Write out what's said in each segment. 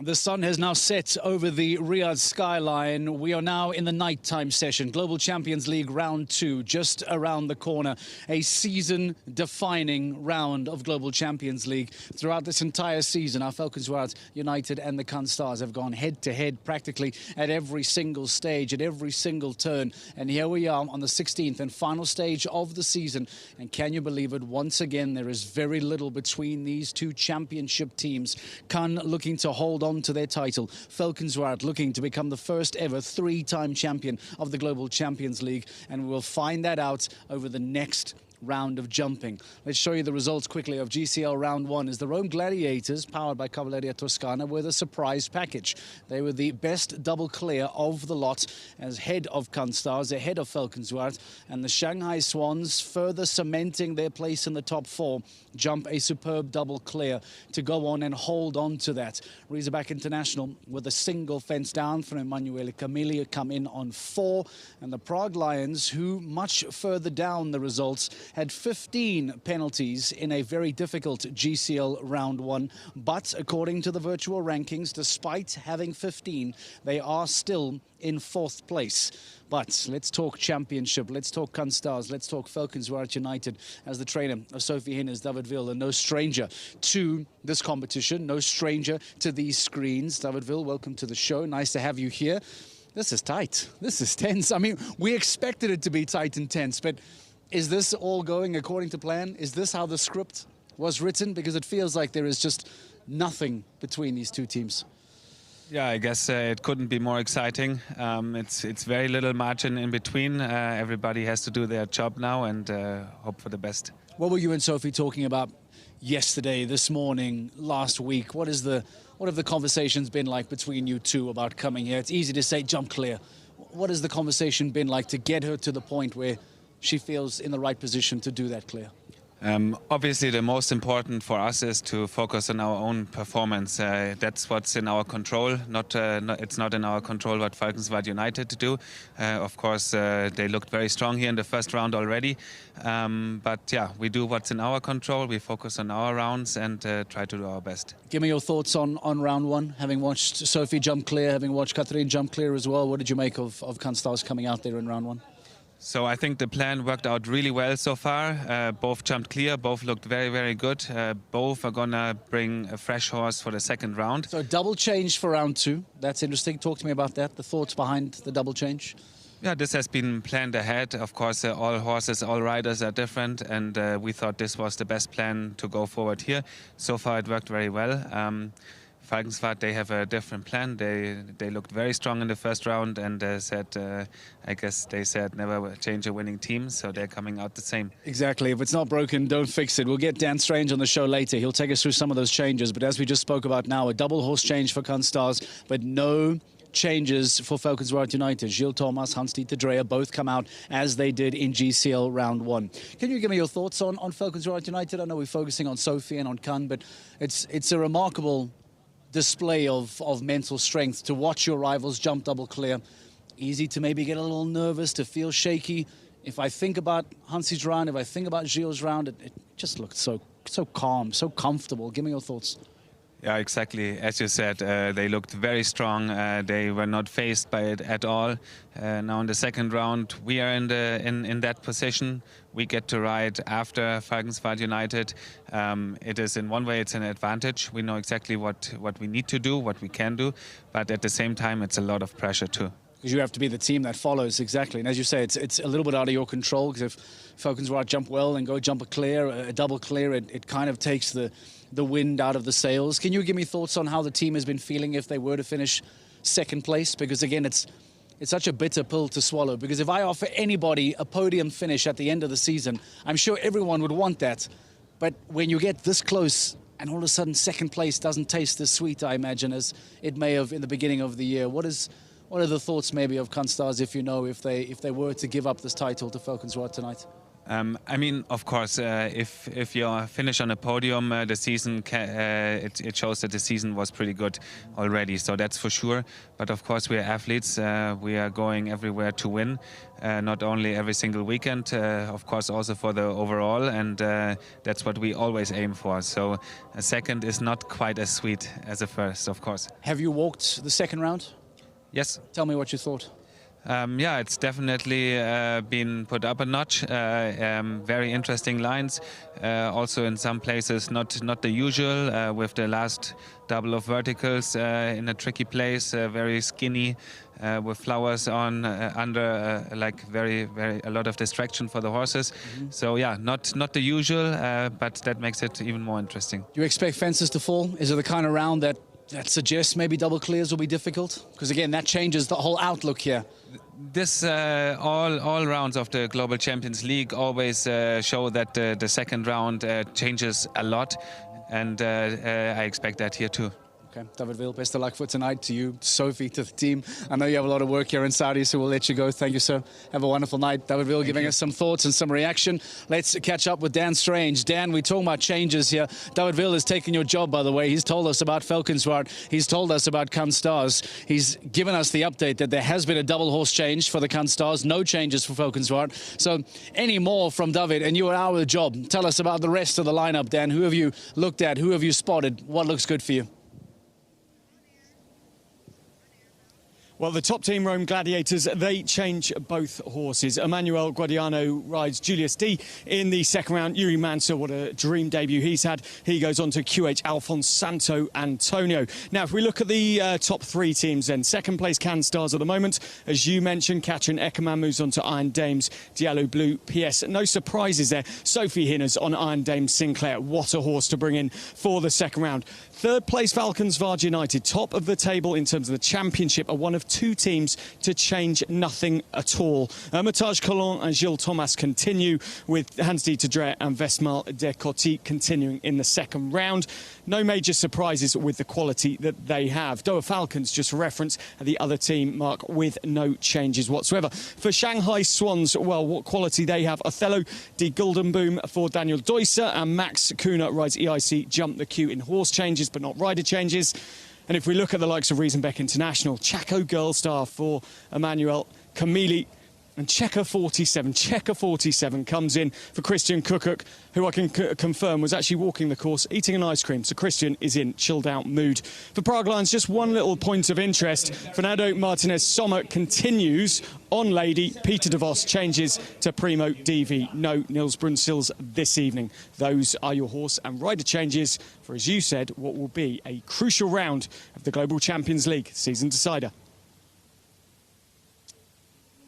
The sun has now set over the Riyadh skyline. We are now in the nighttime session. Global Champions League Round 2, just around the corner. A season-defining round of Global Champions League. Throughout this entire season, our Falcons Riyadh United and the Khan Stars have gone head-to-head practically at every single stage, at every single turn. And here we are on the 16th and final stage of the season. And can you believe it? Once again, there is very little between these two championship teams. Khan looking to hold on to their title. Falcons Riyadh looking to become the first ever three-time champion of the Global Champions League, and we'll find that out over the next round of jumping. Let's show you the results quickly of GCL Round 1 as the Rome Gladiators, powered by Cavalleria Toscana, were the surprise package. They were the best double clear of the lot as head of Khan Stars, ahead of Falcons Riyadh, and the Shanghai Swans, further cementing their place in the top four, jump a superb double clear to go on and hold on to that. Razorback International with a single fence down from Emanuele Camilli come in on 4, and the Prague Lions, who much further down the results, had 15 penalties in a very difficult GCL Round 1. But according to the virtual rankings, despite having 15, they are still in 4th place. But let's talk championship, let's talk Khan Stars, let's talk Falcons Riyadh United, as the trainer of Sophie Hinner's David Ville, no stranger to this competition, no stranger to these screens. David Ville, welcome to the show. Nice to have you here. This is tight. This is tense. I mean, we expected it to be tight and tense, but is this all going according to plan? Is this how the script was written? Because it feels like there is just nothing between these two teams. Yeah, I guess it couldn't be more exciting. It's very little margin in between. Everybody has to do their job now and hope for the best. What were you and Sophie talking about yesterday, this morning, last week? What have the conversations been like between you two about coming here? It's easy to say jump clear. What has the conversation been like to get her to the point where she feels in the right position to do that clear? Obviously, the most important for us is to focus on our own performance. That's what's in our control. It's not in our control what Falcons Riyadh United to do. Of course, they looked very strong here in the first round already. But yeah, we do what's in our control. We focus on our rounds and try to do our best. Give me your thoughts on round 1. Having watched Sophie jump clear, having watched Catherine jump clear as well, what did you make of Khan Stars coming out there in round 1? So I think the plan worked out really well so far. Both jumped clear, both looked very, very good. Both are going to bring a fresh horse for the second round. So double change for round 2. That's interesting. Talk to me about that, the thoughts behind the double change. Yeah, this has been planned ahead. Of course, all horses, all riders are different, and we thought this was the best plan to go forward here. So far, it worked very well. Falcons Riyadh, they have a different plan. They looked very strong in the first round and I guess they said never change a winning team, so they're coming out the same. Exactly. If it's not broken, don't fix it. We'll get Dan Strange on the show later. He'll take us through some of those changes. But as we just spoke about now, a double horse change for Khan Stars, but no changes for Falcons Riyadh United. Gilles Thomas, Hans-Dieter Dreyer both come out as they did in GCL Round 1. Can you give me your thoughts on Falcons Riyadh United? I know we're focusing on Sophie and on Khan, but it's a remarkable display of mental strength to watch your rivals jump double clear. Easy to maybe get a little nervous, to feel shaky. If I think about Hansi's round, if I think about Gilles' round, it just looked so calm, so comfortable. Give me your thoughts. Yeah, exactly. As you said, they looked very strong. They were not faced by it at all. Now in the second round, we are in that position. We get to ride after Falcons Riyadh United. It is, in one way, it's an advantage. We know exactly what we need to do, what we can do, but at the same time, it's a lot of pressure too. Because you have to be the team that follows, exactly. And as you say, it's a little bit out of your control, because if Falcons Riyadh jump well and go jump a double clear, it kind of takes the wind out of the sails. Can you give me thoughts on how the team has been feeling if they were to finish second place? Because again, it's such a bitter pill to swallow. Because if I offer anybody a podium finish at the end of the season, I'm sure everyone would want that. But when you get this close and all of a sudden second place doesn't taste as sweet, I imagine, as it may have in the beginning of the year, what are the thoughts maybe of Khan Stars, if you know, if they were to give up this title to Falcons Riyadh tonight? I mean, of course, if you finish on a podium, the season it shows that the season was pretty good already. So that's for sure. But of course, we are athletes. We are going everywhere to win, not only every single weekend. Of course, also for the overall, and that's what we always aim for. So a second is not quite as sweet as a first, of course. Have you walked the second round? Yes. Tell me what you thought. Yeah, it's definitely been put up a notch. Very interesting lines. Also in some places not the usual, with the last double of verticals in a tricky place, very skinny, with flowers on under, like very a lot of distraction for the horses. So yeah, not the usual, but that makes it even more interesting. Do you expect fences to fall? Is it the kind of round that suggests maybe double clears will be difficult? Because again, that changes the whole outlook here. This all rounds of the Global Champions League always show that the second round changes a lot, and I expect that here too. Okay, David Will, best of luck for tonight to you, Sophie, to the team. I know you have a lot of work here in Saudi, so we'll let you go. Thank you, sir. Have a wonderful night. David Will giving us some thoughts and some reaction. Let's catch up with Dan Strange. Dan, we're talking about changes here. David Will has taken your job, by the way. He's told us about Valkenswaard. He's told us about Kunstars. He's given us the update that there has been a double horse change for the Kunstars. No changes for Valkenswaard. So any more from David, and you are out of the job. Tell us about the rest of the lineup, Dan. Who have you looked at? Who have you spotted? What looks good for you? Well, the top team, Rome Gladiators, they change both horses. Emmanuel Guadiano rides Julius D in the second round. Yuri Manso, what a dream debut he's had. He goes on to QH Alphonse Santo Antonio. Now, if we look at the top three teams then, second place Kunstars at the moment. As you mentioned, Katrin Eckermann moves on to Iron Dames, Diallo Blue PS. No surprises there. Sophie Hinners on Iron Dames Sinclair. What a horse to bring in for the second round. Third place Valkenswaard United, top of the table in terms of the championship, are one of two teams to change nothing at all. Hermitage Collon and Gilles Thomas continue, with Hans Dieter Dreher and Westmal de Coty continuing in the second round. No major surprises with the quality that they have. Doha Falcons, just for reference, the other team, Mark, with no changes whatsoever. For Shanghai Swans, well, what quality they have. Othello de Guldenboom for Daniel Deusser, and Max Kuhner rides EIC Jump the Queue in horse changes, but not rider changes. And if we look at the likes of Riesenbeck International, Chaco Girl Star for Emmanuel Camili, and Checker 47 comes in for Christian Kukuk, who I can confirm was actually walking the course, eating an ice cream. So Christian is in chilled out mood. For Prague Lions, just one little point of interest. Fernando Martinez Sommer continues on Lady. Peter de Vos changes to Primo DV. No Niels Brunsils this evening. Those are your horse and rider changes for, as you said, what will be a crucial round of the Global Champions League season decider.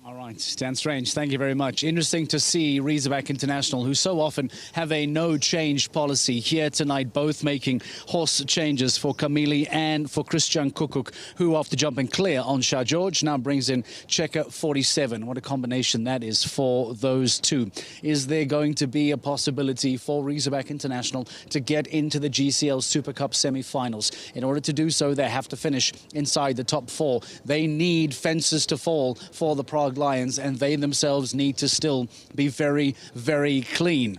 All right, Dan Strange, thank you very much. Interesting to see Riesenbeck International, who so often have a no-change policy, here tonight, both making horse changes for Camili and for Christian Kukuk, who, after jumping clear on Shah George, now brings in Checker 47. What a combination that is for those two. Is there going to be a possibility for Riesenbeck International to get into the GCL Super Cup semi-finals? In order to do so, they have to finish inside the top four. They need fences to fall for the Prague Lions, and they themselves need to still be very, very clean.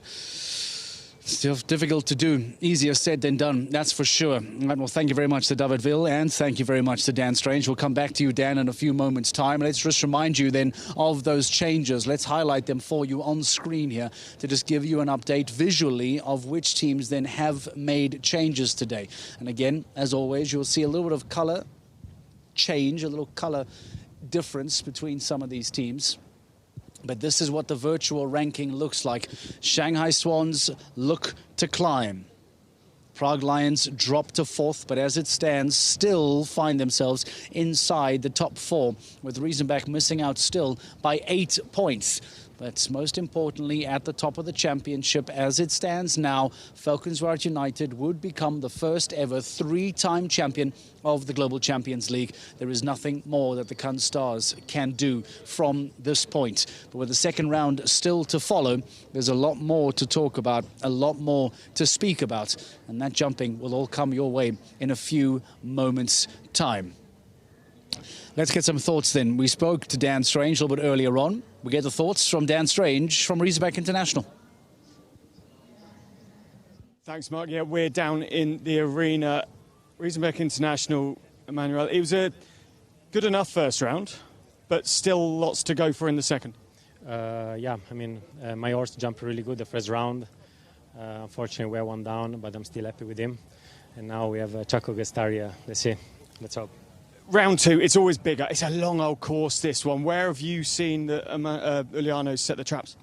Still difficult to do. Easier said than done, that's for sure. Right, well, thank you very much to David Will, and thank you very much to Dan Strange. We'll come back to you, Dan, in a few moments' time. Let's just remind you then of those changes. Let's highlight them for you on screen here to just give you an update visually of which teams then have made changes today. And again, as always, you'll see a little bit of colour change, a little colour difference between some of these teams. But this is what the virtual ranking looks like. Shanghai Swans look to climb. Prague Lions drop to fourth, but as it stands, still find themselves inside the top four, with Riesenbeck missing out still by 8 points. But most importantly, at the top of the championship, as it stands now, Valkenswaard United would become the first ever 3-time champion of the Global Champions League. There is nothing more that the Kunstars can do from this point. But with the second round still to follow, there's a lot more to talk about, a lot more to speak about. And that jumping will all come your way in a few moments' time. Let's get some thoughts then. We spoke to Dan Strange a little bit earlier on. We get the thoughts from Dan Strange from Riyadh International. Thanks, Mark. Yeah, we're down in the arena. Riyadh International, Emmanuel. It was a good enough first round, but still lots to go for in the second. Yeah, I mean, my horse jumped really good the first round. Unfortunately, we're one down, but I'm still happy with him. And now we have Chaco Gestaria. Let's see. Let's hope. Round two, it's always bigger. It's a long old course, this one. Where have you seen that Uliano set the traps?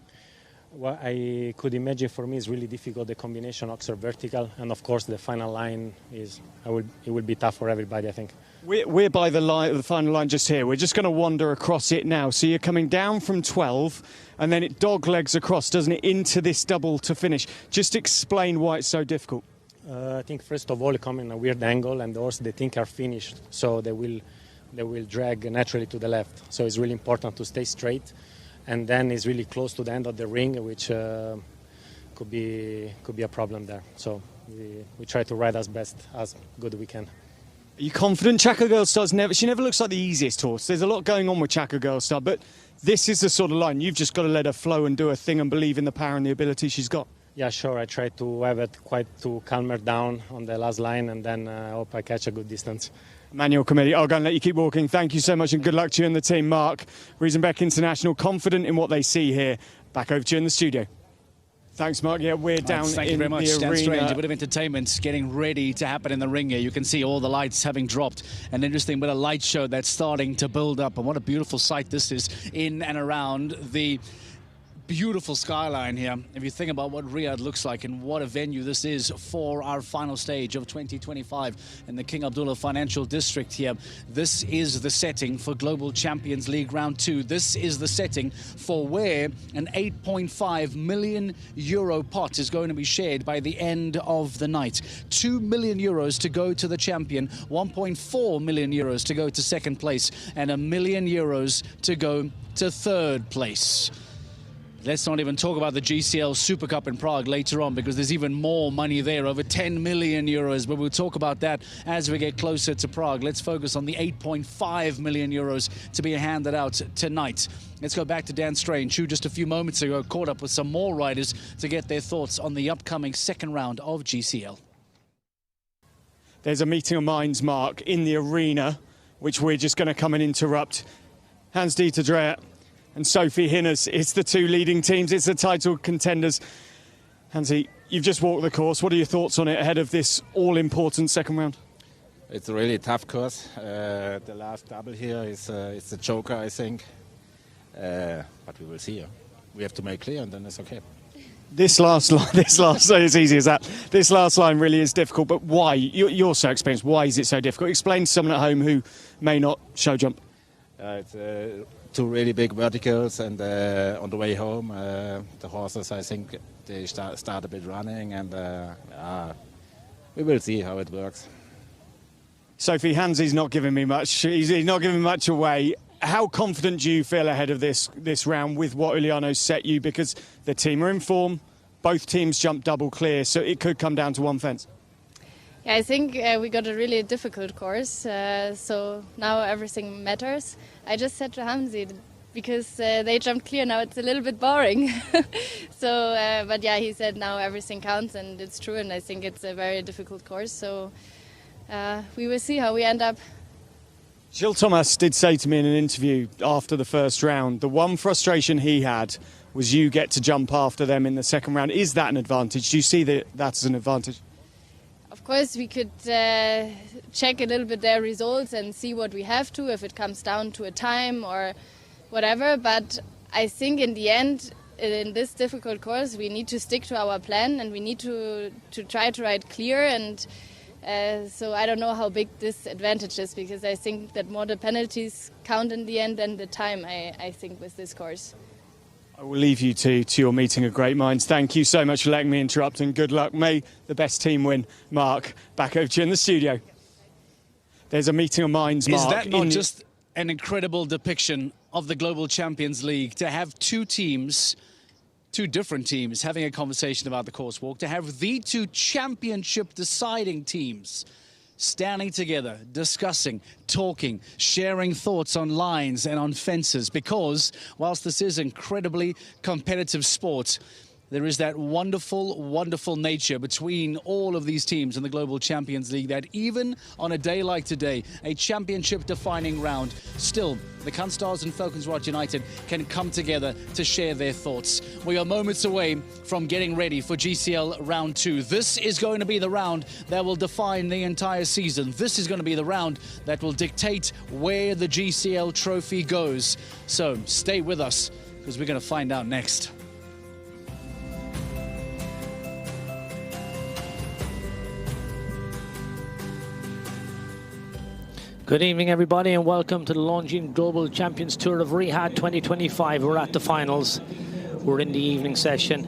Well, I could imagine for me it's really difficult, the combination Oxford vertical, and of course the final line is, it will be tough for everybody, I think. We're by the final line just here. We're just going to wander across it now. So you're coming down from 12, and then it dog legs across, doesn't it, into this double to finish. Just explain why it's so difficult. I think first of all, it comes in a weird angle, and the horse they think are finished, so they will drag naturally to the left. So it's really important to stay straight, and then it's really close to the end of the ring, which could be a problem there. So we try to ride as good as we can. Are you confident? Chaco Girl Star's she never looks like the easiest horse. There's a lot going on with Chaco Girl Star, but this is the sort of line you've just got to let her flow and do her thing and believe in the power and the ability she's got. Yeah, sure. I try to have it to calm her down on the last line, and then I hope I catch a good distance. Manuel Committee, I'll go and let you keep walking. Thank you so much and good luck to you and the team. Mark, Riyadh International, confident in what they see here. Back over to you in the studio. Thanks, Mark. Yeah, we're down in the arena. Thank you very much, Dan Strange. A bit of entertainment getting ready to happen in the ring here. You can see all the lights having dropped. An interesting bit of light show that's starting to build up. And what a beautiful sight this is in and around the beautiful skyline here. If you think about what Riyadh looks like and what a venue this is for our final stage of 2025 in the King Abdullah Financial District here, this is the setting for Global Champions League Round 2. This is the setting for where an 8.5 million euro pot is going to be shared by the end of the night. 2 million euros to go to the champion, 1.4 million euros to go to second place, and €1 million to go to third place. Let's not even talk about the GCL Super Cup in Prague later on, because there's even more money there, over 10 million euros. But we'll talk about that as we get closer to Prague. Let's focus on the 8.5 million euros to be handed out tonight. Let's go back to Dan Strange, who just a few moments ago caught up with some more riders to get their thoughts on the upcoming second round of GCL. There's a meeting of minds, Mark, in the arena, which we're just going to come and interrupt. Hans-Dieter Dreyer and Sophie Hinnes, it's the two leading teams, it's the title contenders. Hansi, you've just walked the course. What are your thoughts on it ahead of this all-important second round? It's a really tough course. The last double here is it's a joker, I think. But we will see. We have to make clear, and then it's okay. This last line, as easy as that. This last line really is difficult, but why? You're so experienced. Why is it so difficult? Explain to someone at home who may not show jump. It's two really big verticals, and on the way home, the horses, I think, they start a bit running, and we will see how it works. Sophie, Hansi's not giving me much. He's not giving much away. How confident do you feel ahead of this round with what Uliano's set you? Because the team are in form, both teams jumped double clear, so it could come down to one fence. Yeah, I think we got a really difficult course, so now everything matters. I just said to Hamzi, because they jumped clear, now it's a little bit boring. So, but yeah, he said now everything counts, and it's true, and I think it's a very difficult course, so we will see how we end up. Gilles Thomas did say to me in an interview after the first round, the one frustration he had was you get to jump after them in the second round. Is that an advantage? Do you see that as an advantage? Of course, we could check a little bit their results and see what we have to, if it comes down to a time or whatever. But I think in the end, in this difficult course, we need to stick to our plan, and we need to try to ride clear. And so I don't know how big this advantage is, because I think that more the penalties count in the end than the time, I think, with this course. I will leave you to your meeting of great minds. Thank you so much for letting me interrupt, and good luck. May the best team win. Mark, back over to you in the studio. There's a meeting of minds, Mark. Is that not just an incredible depiction of the Global Champions League, to have two teams, two different teams, having a conversation about the course walk, to have the two championship deciding teams standing together, discussing, talking, sharing thoughts on lines and on fences, because whilst this is incredibly competitive sport, there is that wonderful, wonderful nature between all of these teams in the Global Champions League that even on a day like today, a championship-defining round, still the Canstars and Falcons Rock United can come together to share their thoughts. We are moments away from getting ready for GCL Round 2. This is going to be the round that will define the entire season. This is going to be the round that will dictate where the GCL trophy goes. So stay with us, because we're going to find out next. Good evening, everybody, and welcome to the Longines Global Champions Tour of Riyadh 2025. We're at the finals. We're in the evening session.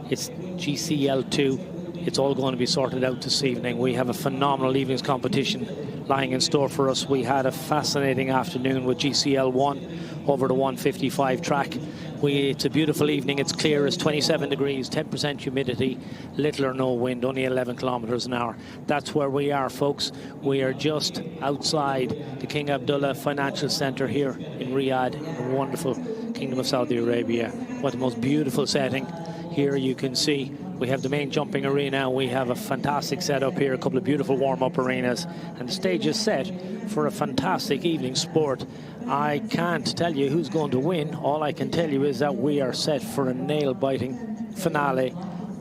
It's GCL 2. It's all going to be sorted out this evening. We have a phenomenal evening's competition lying in store for us. We had a fascinating afternoon with GCL 1 over the 155 track. It's a beautiful evening. It's clear. It's 27 degrees, 10% humidity, little or no wind, only 11 kilometers an hour. That's where we are, folks. We are just outside the King Abdullah Financial Center here in Riyadh, in the wonderful Kingdom of Saudi Arabia. What the most beautiful setting. Here you can see we have the main jumping arena. We have a fantastic setup here, a couple of beautiful warm-up arenas, and the stage is set for a fantastic evening sport. I can't tell you who's going to win. All I can tell you is that we are set for a nail-biting finale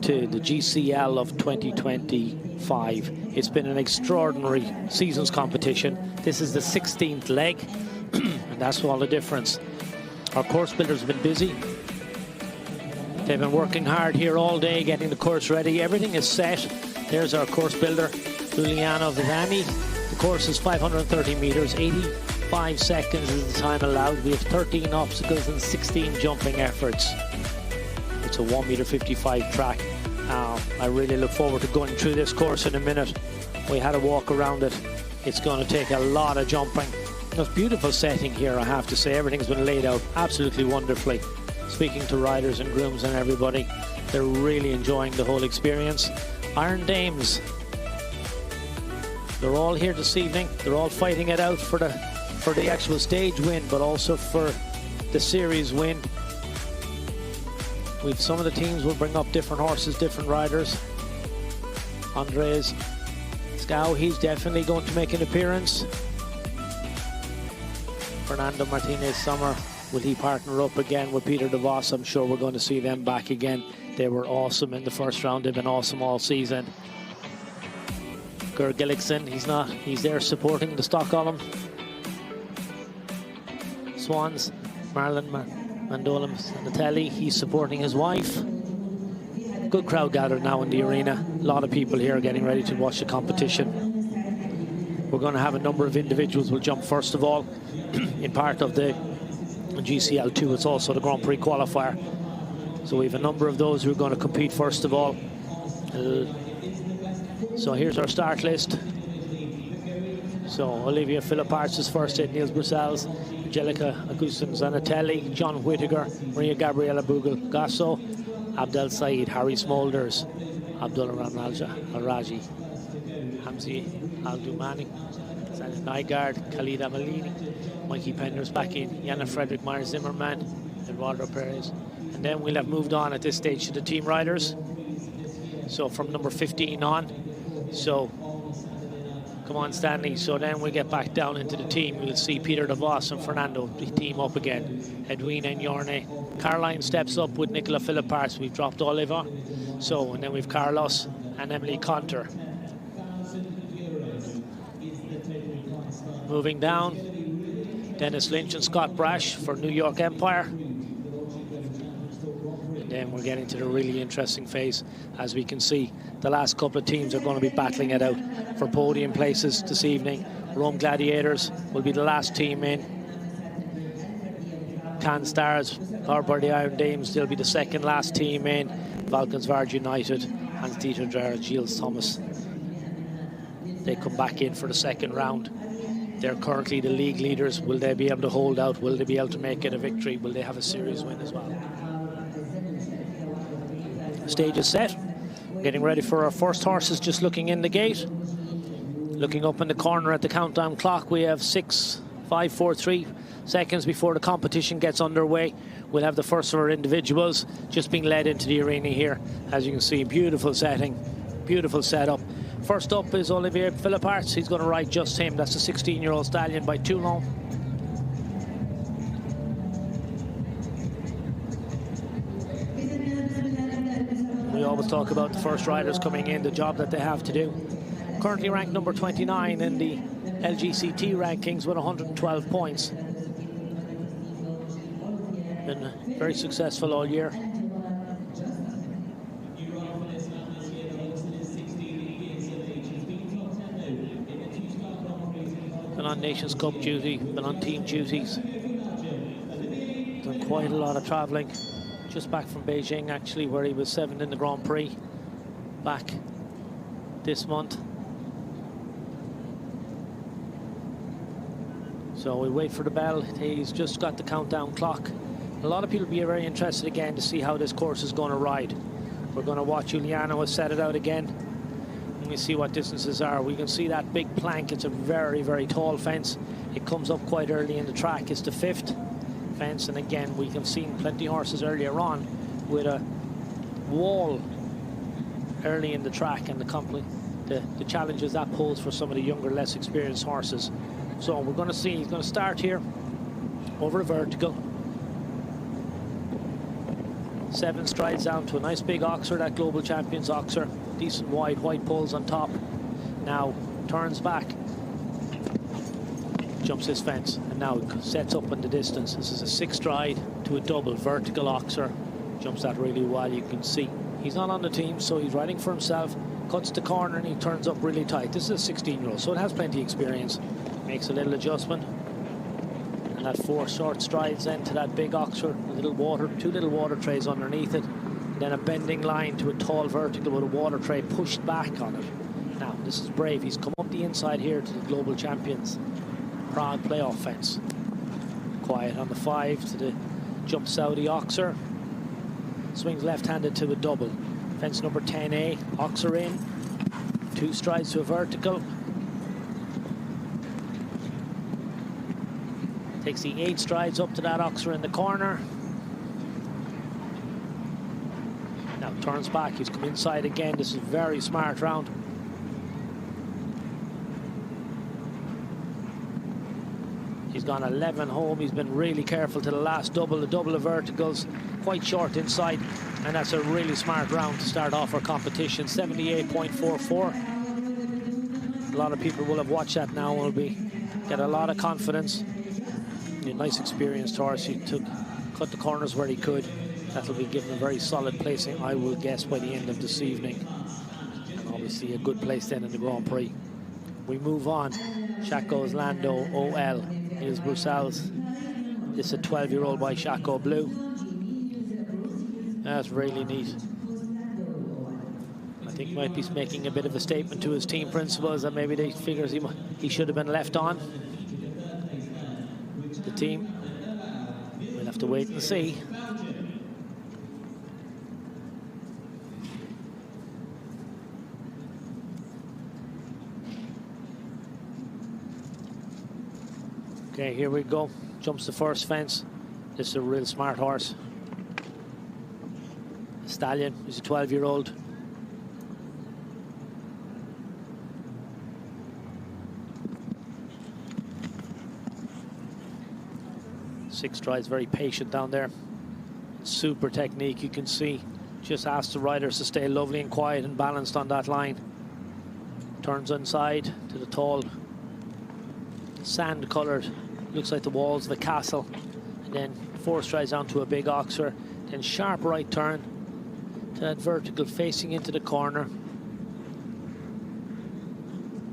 to the GCL of 2025. It's been an extraordinary season's competition. This is the 16th leg, and that's all the difference. Our course builders have been busy. They've been working hard here all day, getting the course ready. Everything is set. There's our course builder, Juliano Vidani. The course is 530 meters, 85 seconds is the time allowed. We have 13 obstacles and 16 jumping efforts. It's a 1.55 meter track. I really look forward to going through this course in a minute. We had a walk around it. It's going to take a lot of jumping. It's a beautiful setting here, I have to say. Everything's been laid out absolutely wonderfully. Speaking to riders and grooms and everybody, they're really enjoying the whole experience. Iron Dames, they're all here this evening. They're all fighting it out for the actual stage win, but also for the series win. Some of the teams will bring up different horses, different riders. Andres Scow, he's definitely going to make an appearance. Fernando Martinez Summer, will he partner up again with Peter DeVos? I'm sure we're going to see them back again. They were awesome in the first round. They've been awesome all season. Ger Gillickson, he's there supporting the Stockholm. Swans, Marlon Mandolam Sanatelli, he's supporting his wife. Good crowd gathered now in the arena. A lot of people here getting ready to watch the competition. We're going to have a number of individuals will jump first of all in part of the GCL 2. It's also the Grand Prix qualifier. So we have a number of those who are going to compete first of all. So here's our start list. So Olivia Philipparts is first in, Niels Brussels, Angelica Augustin Zanatelli, John Whittaker, Maria Gabriela Bugel-Gasso, Abdel Said, Harry Smolders, Abdullah Ramalja Al-Raji, Hamzi Al-Dumani, Zanet Nygaard, Khalid Amalini, Mikey Pender's back in, Jana Frederick Meyer Zimmerman, Eduardo Perez. And then we'll have moved on at this stage to the team riders. So from number 15 on. So come on, Stanley. So then we get back down into the team. We'll see Peter DeVos and Fernando team up again. Edwina and Yorne. Caroline steps up with Nicola Philipparts. We've dropped Oliver. So, and then we've Carlos and Emily Conter. Moving down, Dennis Lynch and Scott Brash for New York Empire. And then we're getting to the really interesting phase. As we can see, the last couple of teams are going to be battling it out for podium places this evening. Rome Gladiators will be the last team in. Canstars, powered by the Iron Dames, they'll be the second last team in. Falcons Rock United, Hans-Dieter Dreyer, Gilles Thomas. They come back in for the second round. They're currently the league leaders. Will they be able to hold out? Will they be able to make it a victory? Will they have a series win as well? Stage is set. We're getting ready for our first horses, just looking in the gate. Looking up in the corner at the countdown clock, we have 6, 5, 4, 3 seconds before the competition gets underway. We'll have the first of our individuals just being led into the arena here. As you can see, beautiful setting, beautiful setup. First up is Olivier Philipparts. He's going to ride just him. That's the 16-year-old stallion by Toulon. We always talk about the first riders coming in, the job that they have to do. Currently ranked number 29 in the LGCT rankings with 112 points. Been very successful all year. Been on Nations Cup duty, been on team duties. Done quite a lot of travelling. Just back from Beijing, actually, where he was 7th in the Grand Prix back this month. So we wait for the bell. He's just got the countdown clock. A lot of people will be very interested again to see how this course is going to ride. We're going to watch Juliano set it out again. And we see what distances are. We can see that big plank. It's a very, very tall fence. It comes up quite early in the track. It's the 5th fence. And again, we have seen plenty of horses earlier on with a wall early in the track, and the challenges that poses for some of the younger, less experienced horses. So we're going to see, he's going to start here over a vertical. 7 strides down to a nice big oxer, that Global Champions oxer. Decent wide white poles on top. Now turns back, jumps his fence, and now sets up in the distance. This is a 6 stride to a double vertical oxer. Jumps that really well, you can see. He's not on the team, so he's riding for himself. Cuts the corner and he turns up really tight. This is a 16-year-old, so it has plenty of experience. Makes a little adjustment, and that 4 short strides then to that big oxer, two little water trays underneath it, and then a bending line to a tall vertical with a water tray pushed back on it. Now this is brave. He's come up the inside here to the Global Champions Prague playoff fence. Quiet on the 5 to the jump Saudi oxer. Swings left-handed to a double. Fence number 10A, oxer in, 2 strides to a vertical. Takes the 8 strides up to that oxer in the corner. Now turns back, he's come inside again. This is a very smart round. He's gone 11 home. He's been really careful to the last double, the double of verticals, quite short inside, and that's a really smart round to start off our competition. 78.44. A lot of people will have watched that now and will get a lot of confidence. A nice experienced horse. He cut the corners where he could. That'll be given a very solid placing, I will guess, by the end of this evening. And obviously a good place then in the Grand Prix. We move on. Chaco's Lando OL is Bruxelles. This is a 12-year-old by Chaco Blue. That's really neat. I think he might be making a bit of a statement to his team principals that maybe they figures he should have been left on the team. We'll have to wait and see. Okay, here we go. Jumps the first fence. This is a real smart horse. Stallion. He's a 12-year-old. Six strides, very patient down there. Super technique, you can see. Just asks the riders to stay lovely and quiet and balanced on that line. Turns inside to the tall, sand-coloured, looks like the walls of a castle. And then 4 strides down to a big oxer. Then sharp right turn to that vertical facing into the corner.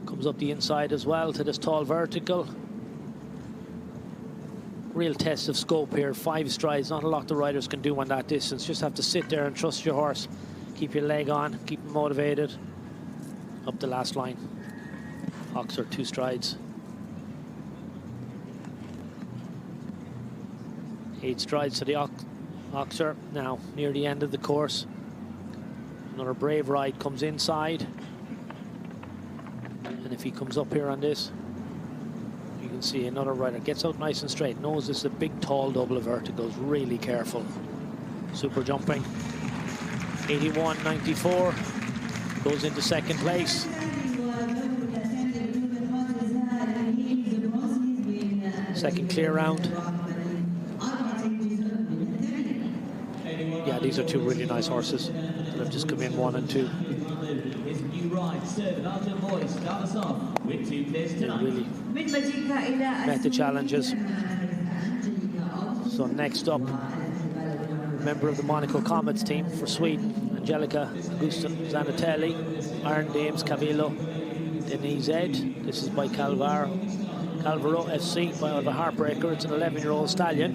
Comes up the inside as well to this tall vertical. Real test of scope here. 5 strides, not a lot the riders can do on that distance. Just have to sit there and trust your horse. Keep your leg on, keep him motivated. Up the last line. Oxer, 2 strides. 8 strides to the oxer. Now near the end of the course. Another brave ride, comes inside. And if he comes up here on this. You can see another rider gets out nice and straight, knows this is a big tall double of verticals, really careful. Super jumping. 81.94, goes into second place. Second clear round. Yeah, these are two really nice horses that have just come in 1 and 2. They really met the challenges. So next up, member of the Monaco Comets team for Sweden, Angelica Augustin Zanatelli, Iron Dames Cavillo, Denise Ed. This is by Calvaro FC by the Heartbreaker. It's an 11-year-old stallion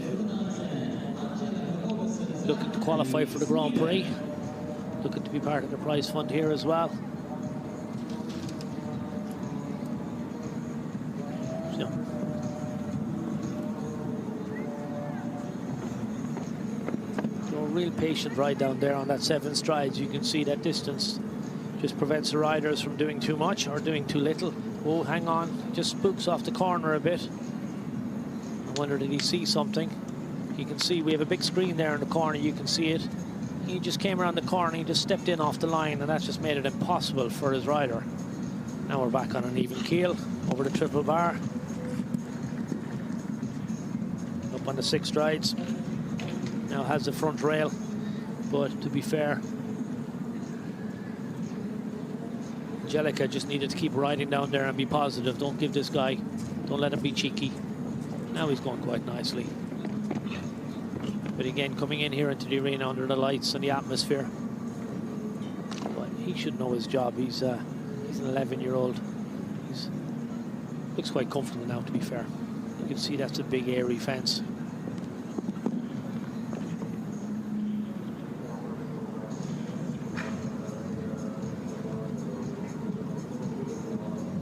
looking to qualify for the Grand Prix, looking to be part of the prize fund here as well. So, a real patient ride down there on that 7 strides. You can see that distance just prevents the riders from doing too much or doing too little. Oh, hang on, just spooks off the corner a bit. I wonder, did he see something? You can see we have a big screen there in the corner, you can see it. He just came around the corner, he just stepped in off the line, and that just made it impossible for his rider. Now we're back on an even keel, over the triple bar. Up on the 6 strides. Now has the front rail, but to be fair, Angelica just needed to keep riding down there and be positive. Don't give this guy, don't let him be cheeky. Now he's going quite nicely. But again, coming in here into the arena under the lights and the atmosphere, but he should know his job. He's an 11-year-old. He looks quite comfortable now, to be fair. You can see that's a big airy fence.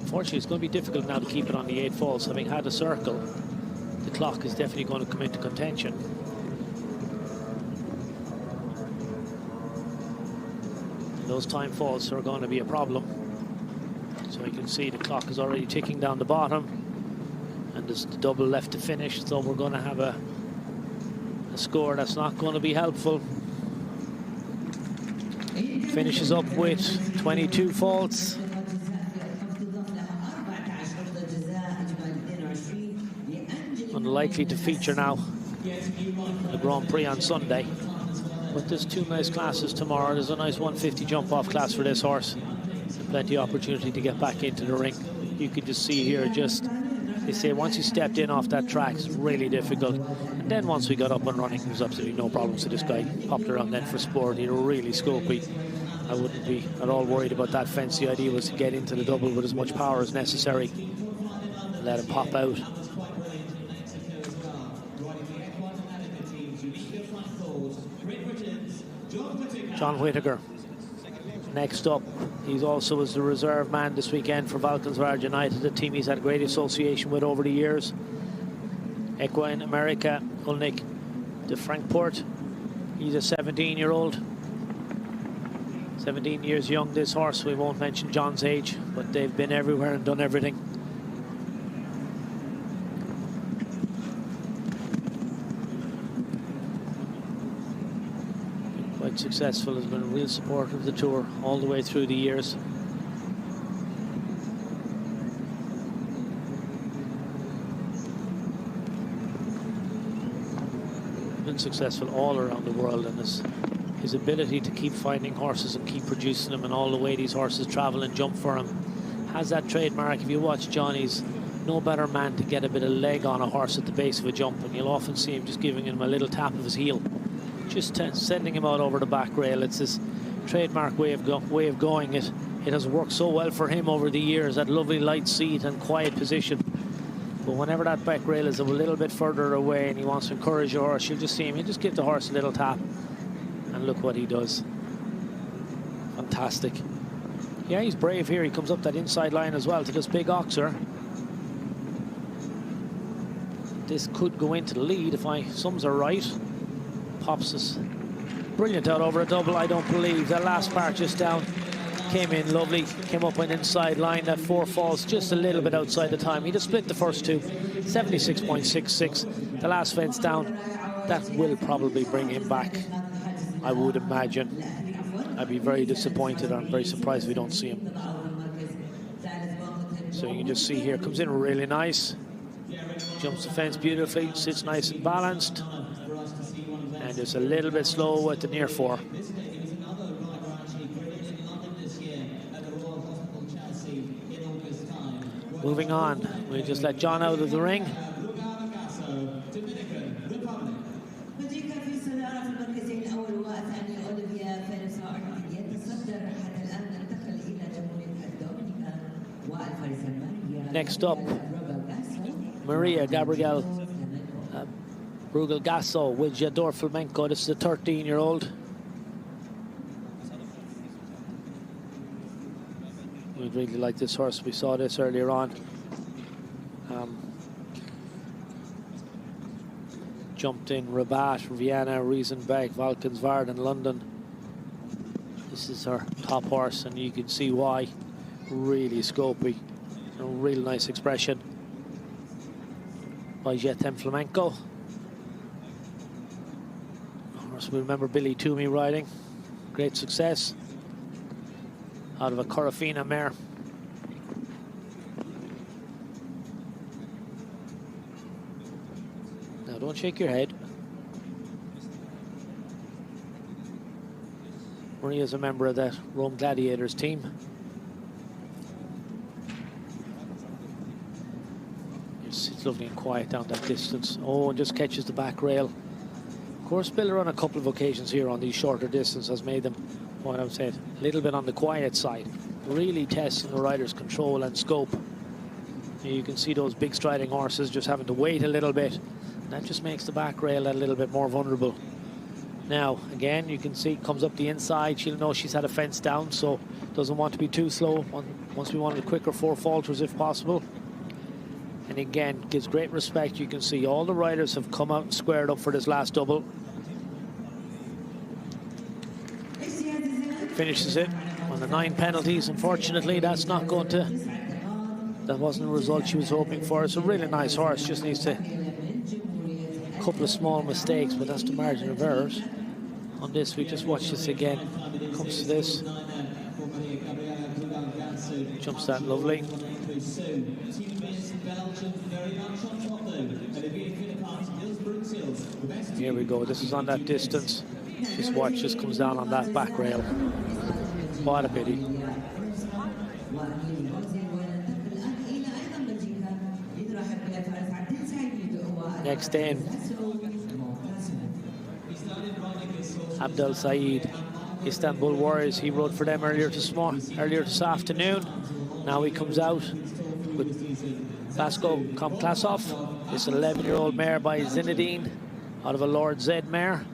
Unfortunately, it's going to be difficult now to keep it on the 8 falls. Having had a circle, the clock is definitely going to come into contention. Those time falls are going to be a problem. So you can see the clock is already ticking down the bottom, and there's the double left to finish. So we're going to have a score that's not going to be helpful. Finishes up with 22 faults. Unlikely to feature now in the Grand Prix on Sunday. But there's 2 nice classes tomorrow. There's a nice 150 jump-off class for this horse. And plenty of opportunity to get back into the ring. You can just see here, they say once he stepped in off that track, it's really difficult. And then once we got up and running, there was absolutely no problems with this guy. Popped around then for sport. He was really scopy. I wouldn't be at all worried about that fence. The idea was to get into the double with as much power as necessary and let him pop out. John Whittaker next up. He's also was the reserve man this weekend for Valkenswaard United, a team he's had great association with over the years. Equine America, Ulnik de Frankfurt. He's a 17-year-old. 17 years young, this horse. We won't mention John's age, but they've been everywhere and done everything. Successful, has been a real supporter of the tour all the way through the years. Been successful all around the world, and his ability to keep finding horses and keep producing them, and all the way these horses travel and jump for him, has that trademark. If you watch John, he's no better man to get a bit of leg on a horse at the base of a jump, and you'll often see him just giving him a little tap of his heel, just sending him out over the back rail. It's his trademark way of going. It has worked so well for him over the years, that lovely light seat and quiet position. But whenever that back rail is a little bit further away and he wants to encourage your horse, you'll just see him, he'll just give the horse a little tap, and look what he does. Fantastic. Yeah, he's brave here. He comes up that inside line as well to this big oxer. This could go into the lead if my sums are right. Pops us brilliant out over a double. I don't believe that last part just down came in lovely, came up on inside line. That 4 falls just a little bit outside the time. He'd have split the first two, 76.66. The last fence down, that will probably bring him back, I would imagine. I'd be very disappointed. I'm very surprised we don't see him. So you can just see here, comes in really nice. Jumps the fence beautifully, sits nice and balanced. And just a little bit slow at the near 4. Moving on, we just let John out of the ring. Next up, Maria Gabriel Brugal-Gasso with Jador Flamenco. This is a 13-year-old. We really like this horse. We saw this earlier on. Jumped in Rabat, Vienna, Riesenbeck, Valkenswaard, and London. This is her top horse, and you can see why. Really scopy. A real nice expression by Jetem Flamenco. Of course, we remember Billy Toomey riding. Great success out of a Corofina mare. Now, don't shake your head. Maria's a member of that Rome Gladiators team. It's lovely and quiet down that distance. Oh, and just catches the back rail. Of course, Spiller on a couple of occasions here on these shorter distances has made them, what I would say, a little bit on the quiet side. Really testing the rider's control and scope. You can see those big striding horses just having to wait a little bit. And that just makes the back rail a little bit more vulnerable. Now, again, you can see comes up the inside. She'll know she's had a fence down, so doesn't want to be too slow. Once we wanted quicker 4 falters if possible. And again, gives great respect. You can see all the riders have come out and squared up for this last double. Finishes it on the 9 penalties. Unfortunately, that's not going to... That wasn't the result she was hoping for. It's a really nice horse. Just needs to... A couple of small mistakes, but that's the margin of errors. On this, we just watch this again. Comes to this. Jumps that lovely. Here we go. This is on that distance. Just watch. This comes down on that back rail. What a pity. Next in, Abdel Said, Istanbul Warriors. He rode for them earlier this afternoon. Now he comes out with Vasco Komklasov. This 11-year-old mare by Zinedine out of a Lord Z mare.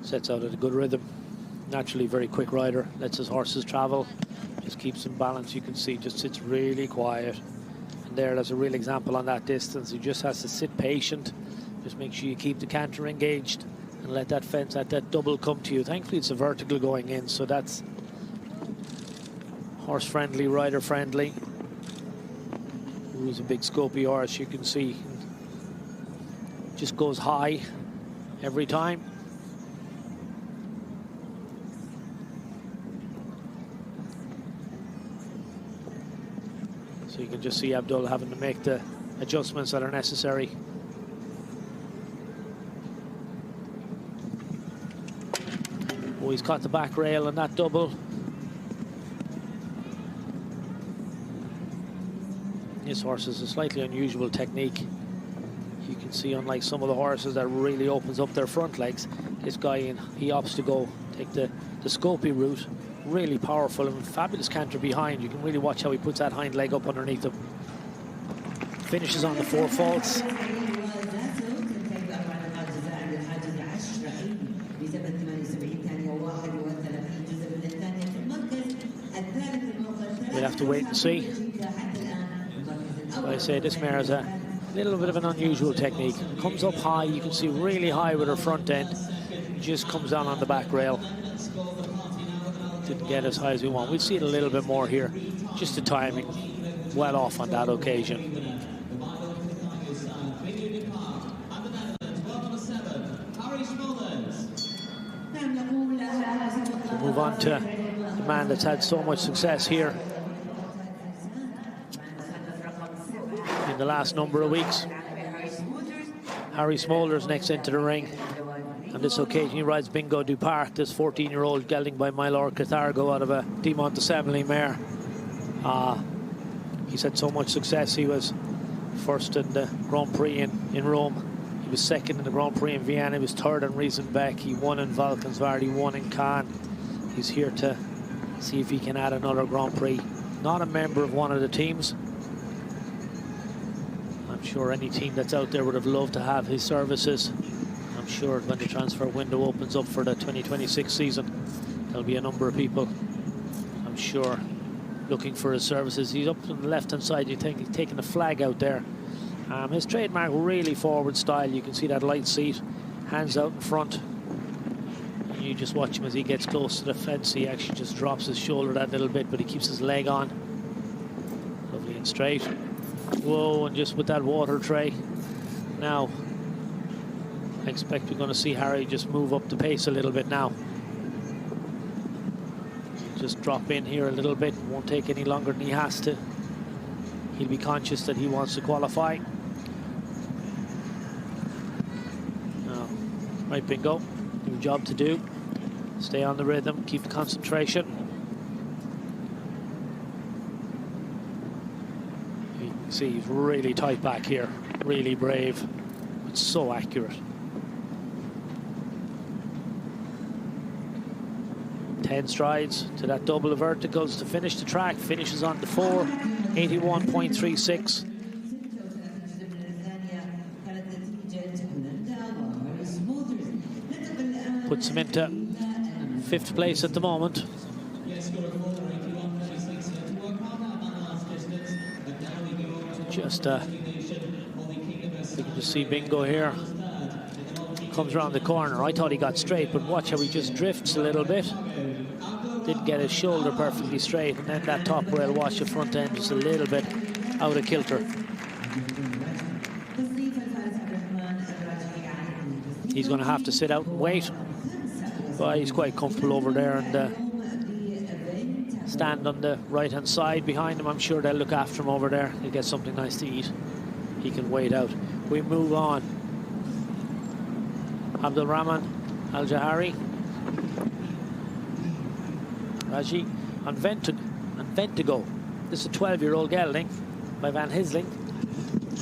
Sets out at a good rhythm. Naturally very quick rider, lets his horses travel, just keeps them balanced. You can see just sits really quiet. And there's a real example on that distance. He just has to sit patient. Just make sure you keep the canter engaged and let that fence at that double come to you. Thankfully it's a vertical going in, so that's horse friendly, rider friendly. Who's a big scopy horse, you can see. Just goes high every time. So you can just see Abdul having to make the adjustments that are necessary. Oh, he's caught the back rail on that double. This horse has a slightly unusual technique. You can see, unlike some of the horses that really opens up their front legs, this guy, he opts to go take the scopy route. Really powerful and fabulous canter behind. You can really watch how he puts that hind leg up underneath him. Finishes on the 4 faults. We'll have to wait and see. But I say this mare has a little bit of an unusual technique. Comes up high, you can see really high with her front end. Just comes down on the back rail. Didn't get as high as we want. We'll see it a little bit more here. Just the timing, well off on that occasion. We'll move on to the man that's had so much success here in the last number of weeks. Harry Smolders next into the ring. On this occasion, he rides Bingo du Parc, this 14-year-old gelding by Mylor Cathargo out of a De Montesemble mare. He's had so much success. He was first in the Grand Prix in Rome. He was second in the Grand Prix in Vienna. He was third in Riesenbeck. He won in Valkenswaard. He won in Cannes. He's here to see if he can add another Grand Prix. Not a member of one of the teams. I'm sure any team that's out there would have loved to have his services. I'm sure when the transfer window opens up for the 2026 season, there'll be a number of people, I'm sure, looking for his services. He's up on the left-hand side. You think he's taking the flag out there. His trademark really forward style. You can see that light seat, hands out in front. And you just watch him as he gets close to the fence. He actually just drops his shoulder that little bit, but he keeps his leg on. Lovely and straight. Whoa, and just with that water tray. Now, I expect we're going to see Harry just move up the pace a little bit now. Just drop in here a little bit. Won't take any longer than he has to. He'll be conscious that he wants to qualify. Now, right, Bingo. Your job to do. Stay on the rhythm. Keep the concentration. You can see he's really tight back here. Really brave. It's so accurate. 10 strides to that double of verticals to finish the track. Finishes on the 4, 81.36. Puts him into 5th place at the moment. Just you can just see Bingo here. Comes around the corner. I thought he got straight, but watch how he just drifts a little bit. Didn't get his shoulder perfectly straight, and then that top rail, watch the front end just a little bit out of kilter. He's going to have to sit out and wait, but he's quite comfortable over there and stand on the right hand side behind him. I'm sure they'll look after him over there. He'll get something nice to eat. He can wait out. We move on. Abdulrahman Al-Jahari. Raji on Ventigo. This is a 12-year-old gelding by Van Hisling.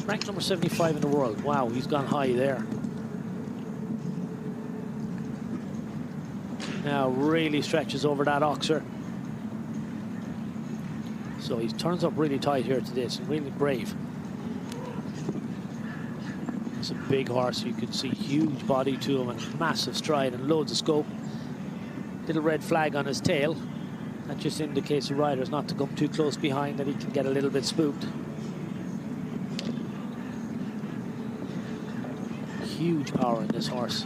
Ranked number 75 in the world. Wow, he's gone high there. Now really stretches over that oxer. So he turns up really tight here to this, and really brave. It's a big horse. You can see huge body to him and massive stride and loads of scope. Little red flag on his tail. That just indicates the rider's not to come too close behind, that he can get a little bit spooked. Huge power in this horse.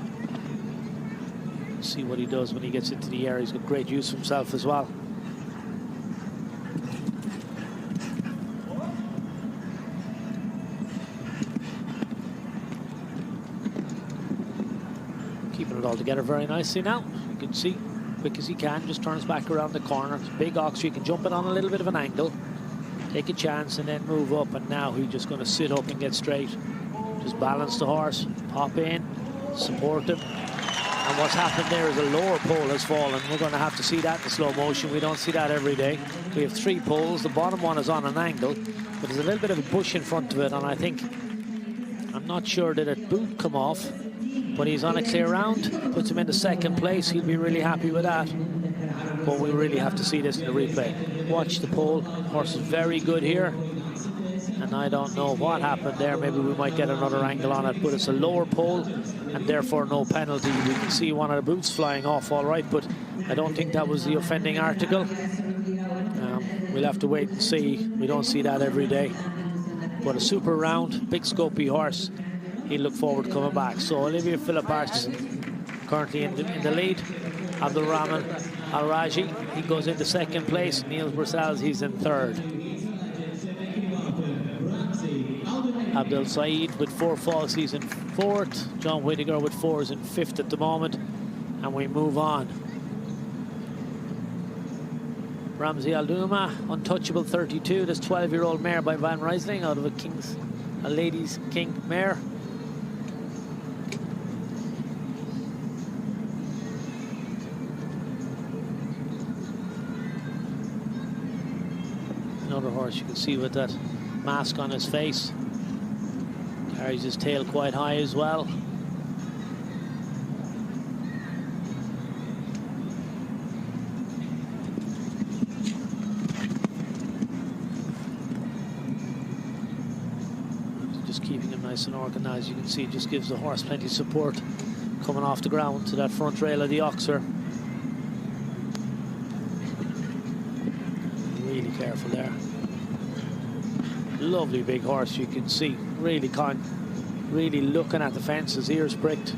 See what he does when he gets into the air. He's got great use of himself as well. Keeping it all together very nicely now. You can see, quick as he can, just turns back around the corner. It's a big ox, you can jump it on a little bit of an angle, take a chance and then move up, and now he's just going to sit up and get straight. Just balance the horse, pop in, support him. And what's happened there is a lower pole has fallen. We're going to have to see that in slow motion. We don't see that every day. We have 3 poles. The bottom one is on an angle, but there's a little bit of a bush in front of it, and I think, I'm not sure, did a boot come off, but he's on a clear round, puts him into 2nd place. He'll be really happy with that, but we really have to see this in the replay. Watch the pole. Horse is very good here, and I don't know what happened there. Maybe we might get another angle on it, but it's a lower pole and therefore no penalty. We can see one of the boots flying off all right, but I don't think that was the offending article. We'll have to wait and see. We don't see that every day. But a super round, big scopy horse. He'll look forward to coming back. So Olivia Philippart currently in the lead. Abdul Rahman Al Raji, he goes into second place. Niels Brussels, he's in third. Abdul Saeed with 4 falls, he's in fourth. John Whittaker with 4 is in fifth at the moment. And we move on. Ramsey Al Duma, Untouchable 32. This 12-year-old mare by Van Rysling out of a Ladies King mare. Another horse you can see with that mask on his face. Carries his tail quite high as well. Just keeping him nice and organised. You can see it just gives the horse plenty of support coming off the ground to that front rail of the Oxer. Really careful there. Lovely big horse, you can see. Really looking at the fence, his ears pricked.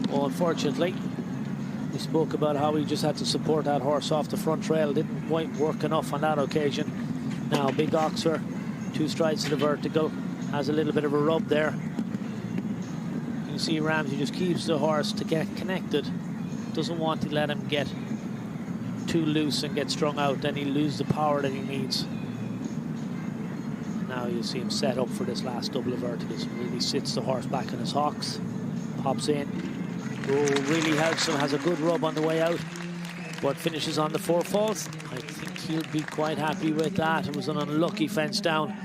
Well, unfortunately, we spoke about how he just had to support that horse off the front rail. Didn't quite work enough on that occasion. Now, big Oxer, 2 strides to the vertical, has a little bit of a rub there. You see Ramsey just keeps the horse to get connected. Doesn't want to let him get too loose and get strung out. Then he'll lose the power that he needs. Now you see him set up for this last double of verticals. Really sits the horse back on his hocks. Pops in. Oh, really helps him. Has a good rub on the way out. But finishes on the 4 falls. I think he'll be quite happy with that. It was an unlucky fence down.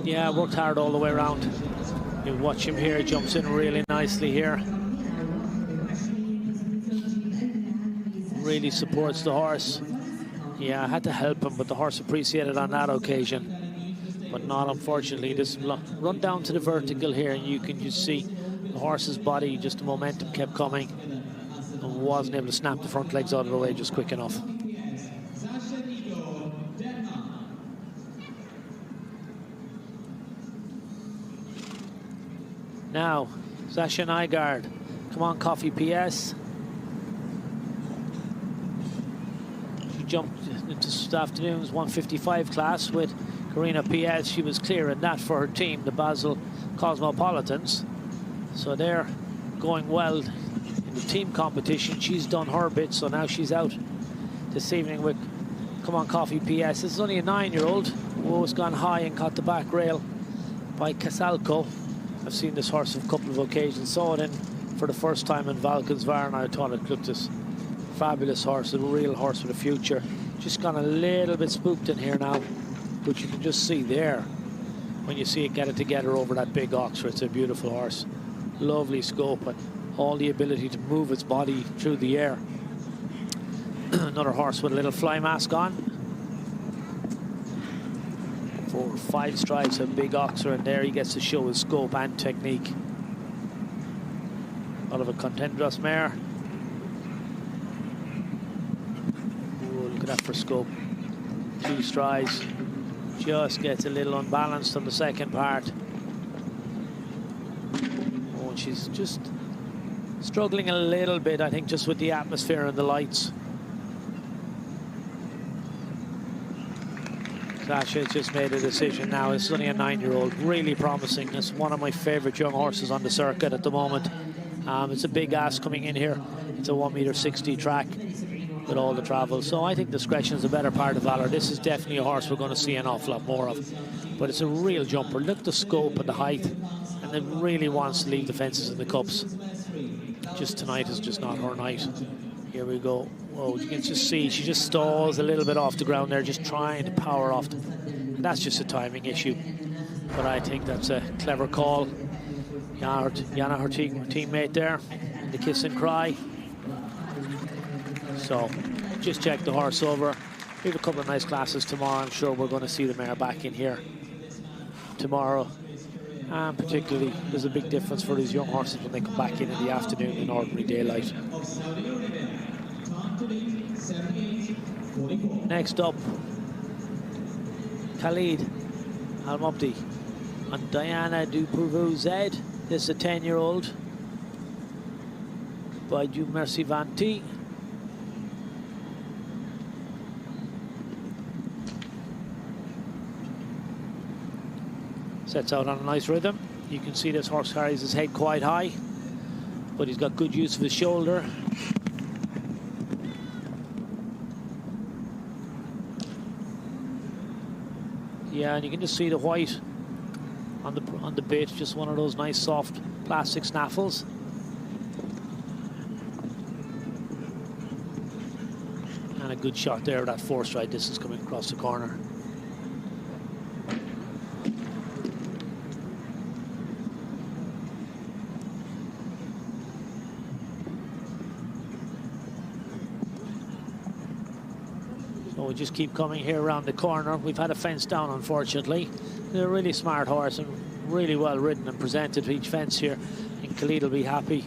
Yeah, worked hard all the way around. You watch him here, jumps in really nicely here. Really supports the horse. Yeah, I had to help him, but the horse appreciated on that occasion. But not, unfortunately. This run down to the vertical here, and you can just see the horse's body, just the momentum kept coming, and wasn't able to snap the front legs out of the way just quick enough. Now, Sasha Nygaard. Come on, Coffee PS. She jumped into this afternoon's 155 class with Karina PS. She was clear in that for her team, the Basel Cosmopolitans. So they're going well in the team competition. She's done her bit, so now she's out this evening with Come on, Coffee PS. This is only a 9-year-old. Oh, it's gone high and caught the back rail by Casalco. I've seen this horse on a couple of occasions. Saw it in for the first time in Valkenswaard, and I thought it looked this fabulous horse, a real horse with a future. Just gone a little bit spooked in here now, but you can just see there when you see it get it together over that big Oxford. It's a beautiful horse, lovely scope, and all the ability to move its body through the air. Another horse with a little fly mask on. 4 or 5 strides of big Oxer, and there he gets to show his scope and technique. Out of a Contendros mare. Ooh, look at that for scope. 2 strides. Just gets a little unbalanced on the second part. Oh, and she's just struggling a little bit, I think, just with the atmosphere and the lights. Sasha has just made a decision now. It's only a 9-year-old, really promising. It's one of my favorite young horses on the circuit at the moment. It's a big ass coming in here. It's a 1.60 m track with all the travel. So I think discretion is a better part of valor. This is definitely a horse we're going to see an awful lot more of. But it's a real jumper. Look at the scope and the height. And it really wants to leave the fences and the cups. Just tonight is just not her night. Here we go. Whoa, you can just see she just stalls a little bit off the ground there, just trying to power off. And that's just a timing issue. But I think that's a clever call. Yana, her teammate there, the kiss and cry. So just check the horse over. We have a couple of nice classes tomorrow. I'm sure we're going to see the mare back in here tomorrow. And particularly, there's a big difference for these young horses when they come back in the afternoon in ordinary daylight. Next up, Khalid Al-Mabdi and Diana Dupervue Z. This is a 10-year-old by Du Merci Vanti. Sets out on a nice rhythm. You can see this horse carries his head quite high, but he's got good use of his shoulder. Yeah, and you can just see the white on the bit, just one of those nice soft plastic snaffles. And a good shot there of that 4-stride distance coming across the corner. We just keep coming here around the corner. We've had a fence down, unfortunately. They're a really smart horse and really well ridden and presented to each fence here. And Khalid will be happy.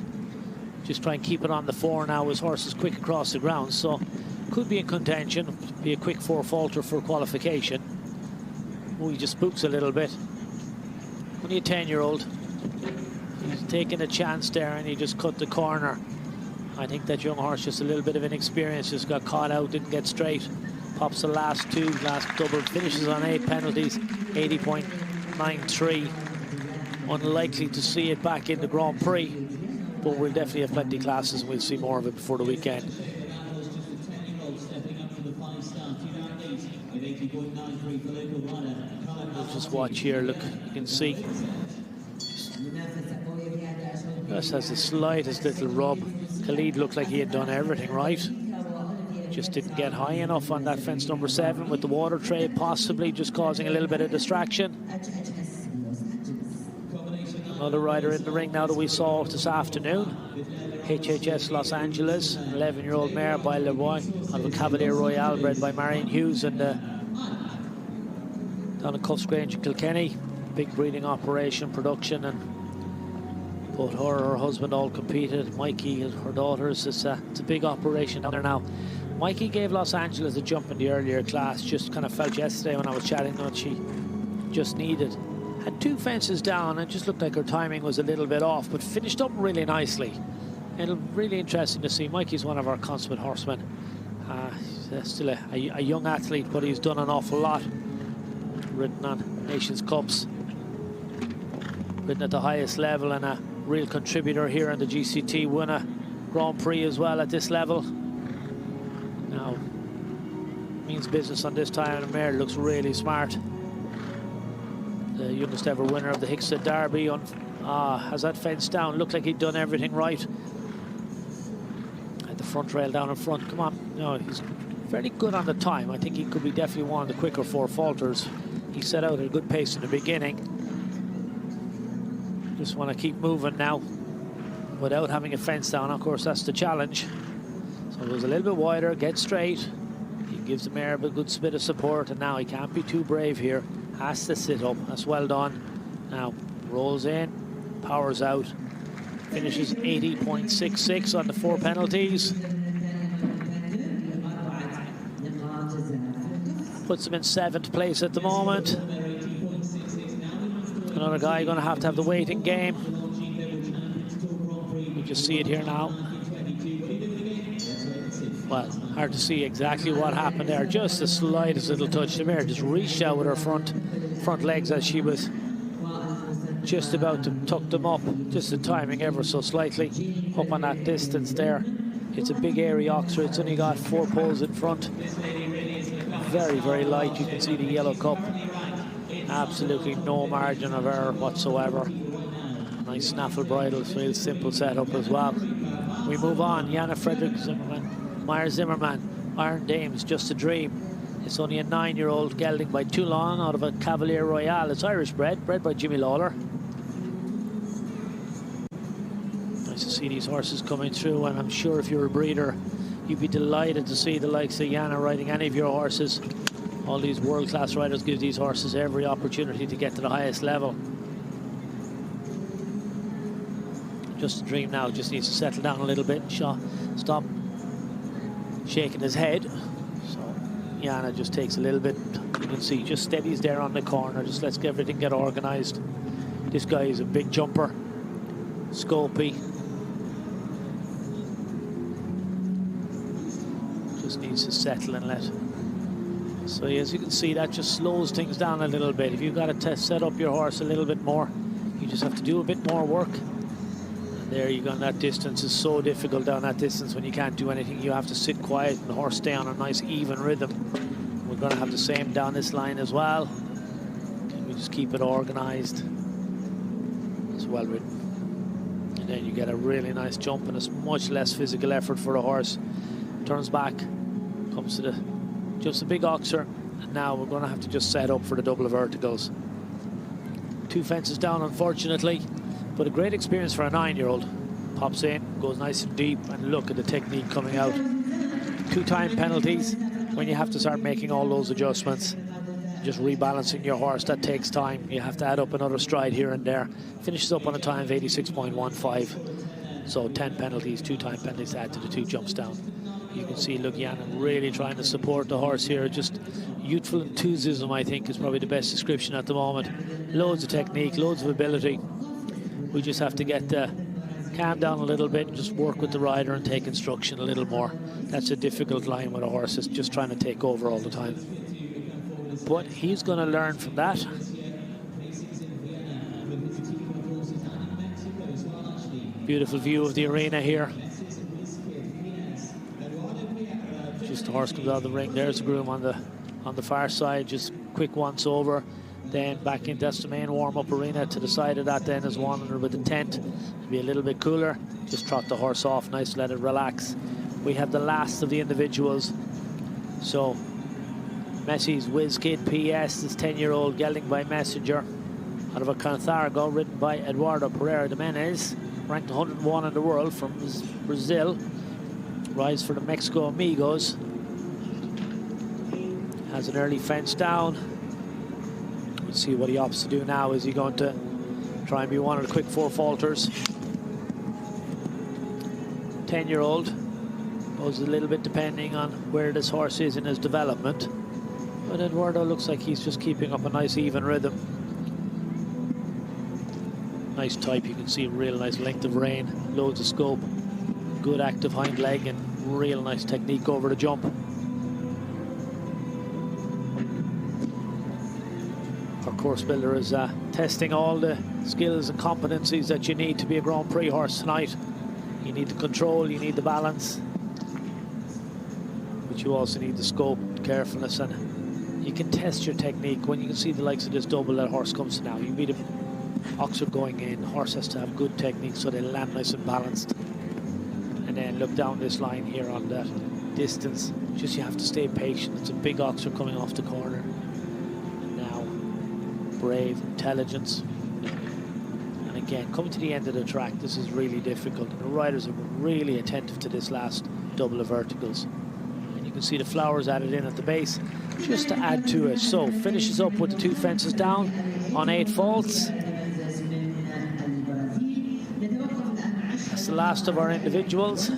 Just try and keep it on the 4 now. His horse is quick across the ground, so could be in contention. Be a quick 4 falter for qualification. Oh, he just spooks a little bit. Only a 10-year-old. He's taking a chance there and he just cut the corner. I think that young horse, just a little bit of inexperience, just got caught out, didn't get straight. Pops the last double, finishes on 8 penalties, 80.93. Unlikely to see it back in the Grand Prix, but we'll definitely have plenty of classes and we'll see more of it before the weekend. We'll just watch here, look, you can see. Just has the slightest little rub. Khalid looked like he had done everything right. Just didn't get high enough on that fence number 7 with the water tray, possibly just causing a little bit of distraction. Another rider in the ring now that we saw this afternoon. HHS Los Angeles, 11-year-old mare by Leroy out of a Cavalier Royale bred by Marion Hughes and down at Cuffs Grange in Kilkenny. Big breeding operation, production, and both her and her husband all competed. Mikey and her daughters, it's a big operation down there now. Mikey gave Los Angeles a jump in the earlier class. Just kind of felt yesterday when I was chatting that she just needed. Had 2 fences down and just looked like her timing was a little bit off, but finished up really nicely. It'll be really interesting to see. Mikey's one of our consummate horsemen. He's still a young athlete, but he's done an awful lot. Ridden on Nations Cups. Ridden at the highest level and a real contributor here in the GCT. Won a Grand Prix as well at this level. Now, means business on this time, and the mare looks really smart. The youngest ever winner of the Hickstead Derby has that fence down. Looked like he'd done everything right. Had the front rail down in front. Come on. No, he's very good on the time. I think he could be definitely one of the quicker 4 falters. He set out at a good pace in the beginning. Just want to keep moving now without having a fence down. Of course, that's the challenge. So it goes a little bit wider, gets straight. He gives the mare a good bit of support, and now he can't be too brave here. Has to sit up. That's well done. Now rolls in, powers out, finishes 80.66 on the 4 penalties. Puts him in 7th place at the moment. Another guy going to have the waiting game. You just see it here now. Well, hard to see exactly what happened there. Just the slightest little touch. The mare just reached out with her front legs as she was just about to tuck them up. Just the timing ever so slightly up on that distance there. It's a big airy oxer. It's only got 4 poles in front. Very, very light. You can see the yellow cup. Absolutely no margin of error whatsoever. Nice snaffle bridle, real simple setup as well. We move on. Jana Frederick Zimmerman, Meyer Zimmerman, Iron Dames, Just a Dream. It's only a 9-year-old gelding by Toulon out of a Cavalier Royale. It's Irish bred by Jimmy Lawler. Nice to see these horses coming through, and I'm sure if you're a breeder, You'd be delighted to see the likes of Yana riding any of your horses. All these world-class riders give these horses every opportunity to get to the highest level. Just a Dream now just needs to settle down a little bit. Stop shaking his head. So Yana just takes a little bit. You can see just steadies there on the corner. Just lets everything get organised. This guy is a big jumper. Scopy. Just needs to settle and let. So as you can see, that just slows things down a little bit. If you've got to set up your horse a little bit more, you just have to do a bit more work. And there you go. That distance is so difficult down that distance when you can't do anything. You have to sit quiet and the horse stay on a nice even rhythm. We're going to have the same down this line as well. Can we just keep it organised? It's well ridden. And then you get a really nice jump and it's much less physical effort for the horse. Turns back, comes to just a big oxer, and now we're going to have to just set up for the double verticals. 2 fences down, unfortunately, but a great experience for a 9-year-old. Pops in, goes nice and deep, and look at the technique coming out. 2 time penalties when you have to start making all those adjustments. Just rebalancing your horse, that takes time. You have to add up another stride here and there. Finishes up on a time of 86.15. So 10 penalties, 2 time penalties to add to the 2 jumps down. You can see Yana really trying to support the horse here. Just youthful enthusiasm, I think, is probably the best description at the moment. Loads of technique, loads of ability. We just have to get calm down a little bit and just work with the rider and take instruction a little more. That's a difficult line with a horse that's just trying to take over all the time. But he's going to learn from that. Beautiful view of the arena here. Just the horse comes out of the ring. There's the groom on the far side. Just quick once over. Then back in. That's the main warm-up arena. To the side of that then is one with the tent. It'll be a little bit cooler. Just trot the horse off. Nice, let it relax. We have the last of the individuals. So Messi's Whiz Kid PS, this 10-year-old gelding by Messenger out of a Cantargo, ridden by Eduardo Pereira de Menez, ranked 101 in the world from Brazil. Rides for the Mexico Amigos. Has an early fence down. Let's see what he opts to do now. Is he going to try and be one of the quick 4 falters? 10-year-old. Goes a little bit depending on where this horse is in his development. But Eduardo looks like he's just keeping up a nice even rhythm. Nice type. You can see real nice length of rein. Loads of scope. Good active hind leg and real nice technique over the jump. Our course builder is testing all the skills and competencies that you need to be a Grand Prix horse tonight. You need the control, you need the balance, but you also need the scope, carefulness, and you can test your technique when you can see the likes of this double that horse comes to now. You meet him, oxer going in, horse has to have good technique so they land nice and balanced. And then look down this line here on that distance. Just you have to stay patient. It's a big oxer coming off the corner. And now, brave, intelligence. And again, coming to the end of the track, this is really difficult. And the riders are really attentive to this last double of verticals. And you can see the flowers added in at the base, just to add to it. So, finishes up with the 2 fences down on 8 faults. That's the last of our individuals.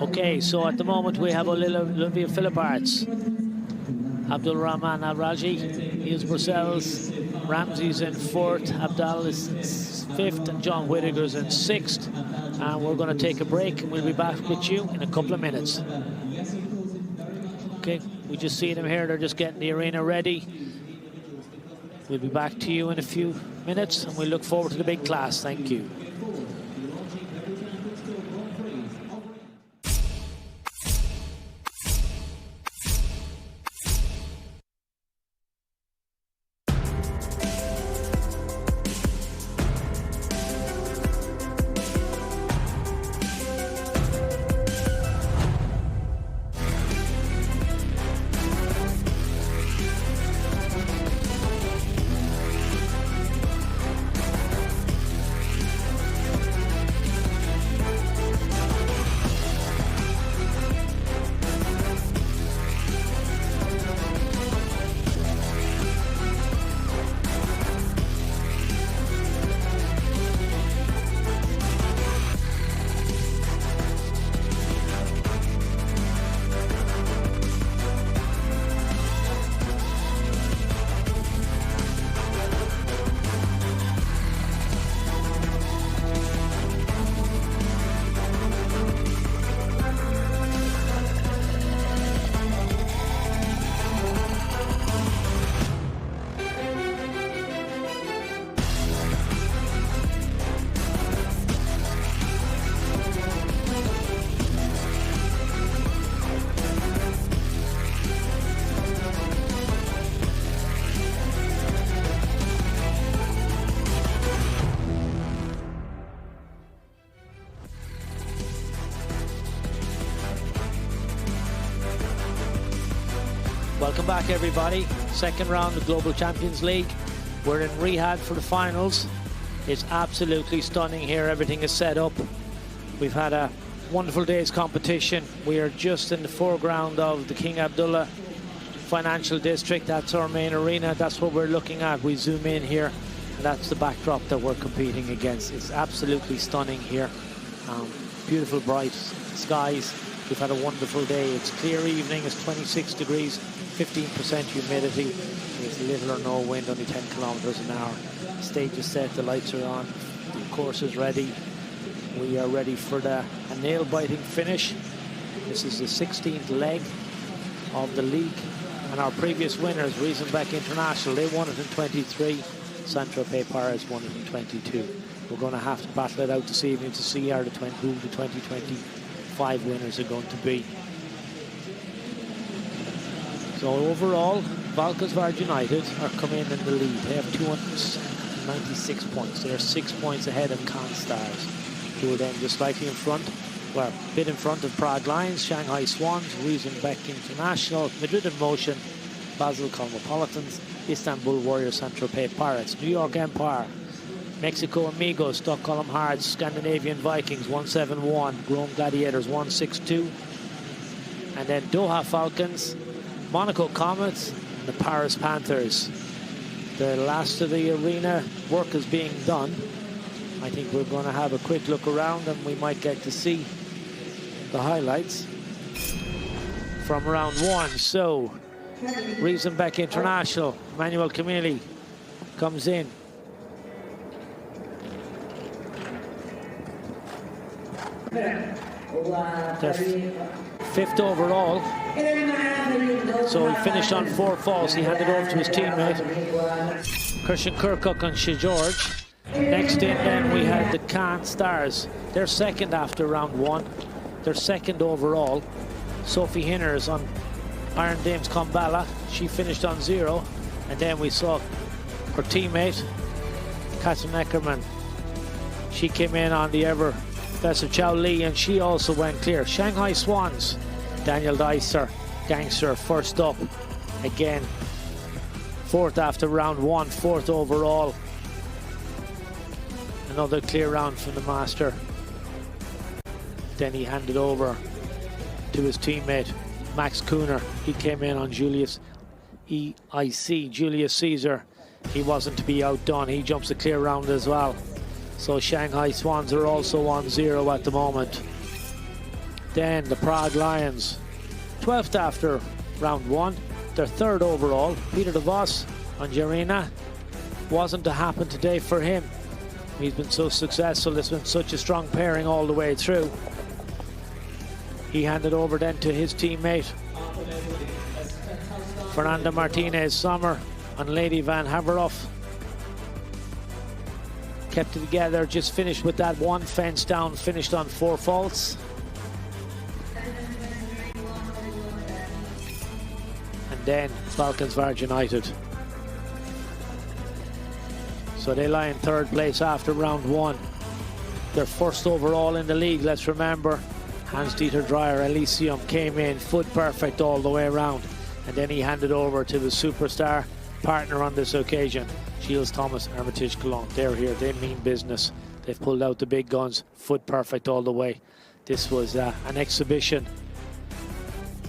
Okay, so at the moment we have Olivia Philipparts, Abdul Rahman Al-Raji, Niels Brussels, Ramsey's in 4th, Abdal is 5th, and John Whittaker's in 6th. And we're going to take a break and we'll be back with you in a couple of minutes. Okay, we just see them here. They're just getting the arena ready. We'll be back to you in a few minutes, and we look forward to the big class. Thank you. welcome back everybody. Second round of Global Champions League. We're in Riyadh for the finals. It's absolutely stunning here. Everything is set up. We've had a wonderful day's competition. We are just in the foreground of the King Abdullah Financial District. That's our main arena. That's what we're looking at. We zoom in here, and that's the backdrop that we're competing against. It's absolutely stunning here. Beautiful bright skies. We've had a wonderful day. It's clear evening. It's 26 degrees, 15% humidity. There's little or no wind, only 10 kilometers an hour. The stage is set, the lights are on, the course is ready. We are ready for a nail-biting finish. This is the 16th leg of the league. And our previous winners, Riesenbeck International, they won it in 23. Saint-Tropez Paris won it in 22. We're going to have to battle it out this evening to see who the 2025 winners are going to be. So overall, Valkenswaard United are coming in the lead. They have 296 points. They're 6 points ahead of Cannes Stars, who are then just slightly in front. Well, a bit in front of Prague Lions, Shanghai Swans, Riesenbeck International, Madrid in Motion, Basel Cosmopolitans, Istanbul Warriors, Saint-Tropez Pirates, New York Empire, Mexico Amigos, Stockholm Hearts, Scandinavian Vikings 171, Rome Gladiators 162, and then Doha Falcons, Monaco Comets, and the Paris Panthers. The last of the arena work is being done. I think we're going to have a quick look around, and we might get to see the highlights from round one. So, Riesenbeck International, Emmanuel Camilli comes in. They're fifth overall. So he finished on 4 falls. He handed over to his teammate, Christian Kirkuk and Shea George. Next in then we had the Cannes Stars. They're second after round one. They're second overall. Sophie Hinners on Iron Dames Kombala. She finished on 0. And then we saw her teammate, Katrin Eckermann. She came in on the ever festive Chow Lee, and she also went clear. Shanghai Swans, Daniel Dicer, Gangster first up. Again, fourth after round one, fourth overall. Another clear round from the master. Then he handed over to his teammate, Max Kuhner. He came in on Julius EIC, Julius Caesar. He wasn't to be outdone. He jumps a clear round as well. So Shanghai Swans are also on 0 at the moment. Then the Prague Lions, 12th after round one. They're third overall. Peter de Vos on Jarina. Wasn't to happen today for him. He's been so successful. It's been such a strong pairing all the way through. He handed over then to his teammate, Fernanda Martinez Sommer and Lady Van Haveroff. Kept it together, just finished with that one fence down, finished on 4 faults. And then Valkenswaard United. So they lie in third place after round one. They're first overall in the league, let's remember. Hans-Dieter Dreyer Elysium came in foot perfect all the way around. And then he handed over to his superstar partner on this occasion, Gilles Thomas, Armitage Cologne. They're here, they mean business. They've pulled out the big guns, foot perfect all the way. This was an exhibition.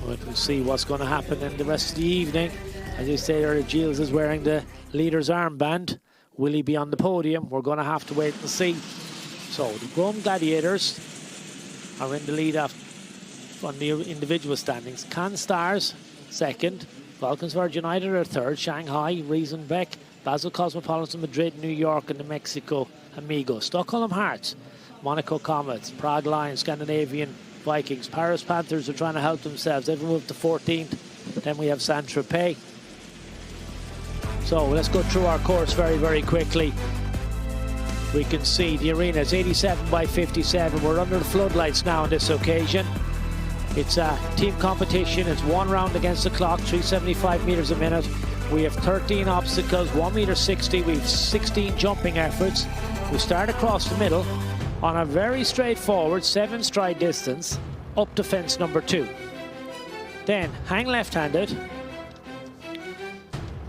But we'll see what's going to happen in the rest of the evening. As you say there, Gilles is wearing the leader's armband. Will he be on the podium? We're going to have to wait and see. So the Rome Gladiators are in the lead on the individual standings. Cannes Stars second, Valkenswaard United are third, Shanghai, Riesenbeck, Basel Cosmopolitan, Madrid, New York, and the Mexico Amigos. Stockholm Hearts, Monaco Comets, Prague Lions, Scandinavian Vikings, Paris Panthers are trying to help themselves. They've moved to 14th. Then we have Saint-Tropez. So let's go through our course very, very quickly. We can see the arena is 87 by 57. We're under the floodlights now on this occasion. It's a team competition. It's 1 round against the clock, 375 meters a minute. We have 13 obstacles, 1 meter 60. We have 16 jumping efforts. We start across the middle on a very straightforward 7 stride distance up to fence number 2. Then hang left-handed,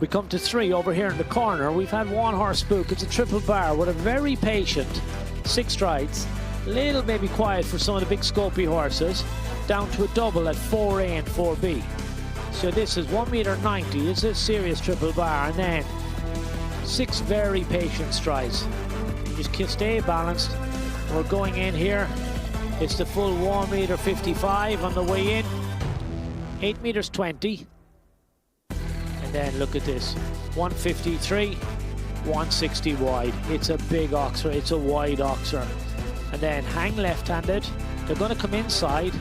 We come to 3 over here in the corner. We've had 1 horse spook. It's a triple bar with a very patient 6 strides. Little maybe quiet for some of the big scopy horses. Down to a double at 4A and 4B. So this is 1.90 m. It's a serious triple bar. And then 6 very patient strides. You just stay balanced. We're going in here. It's the full 1.55 m on the way in. 8.20 m. And then look at this, 153, 160 wide. It's a big oxer, it's a wide oxer. And then hang left-handed. They're going to come inside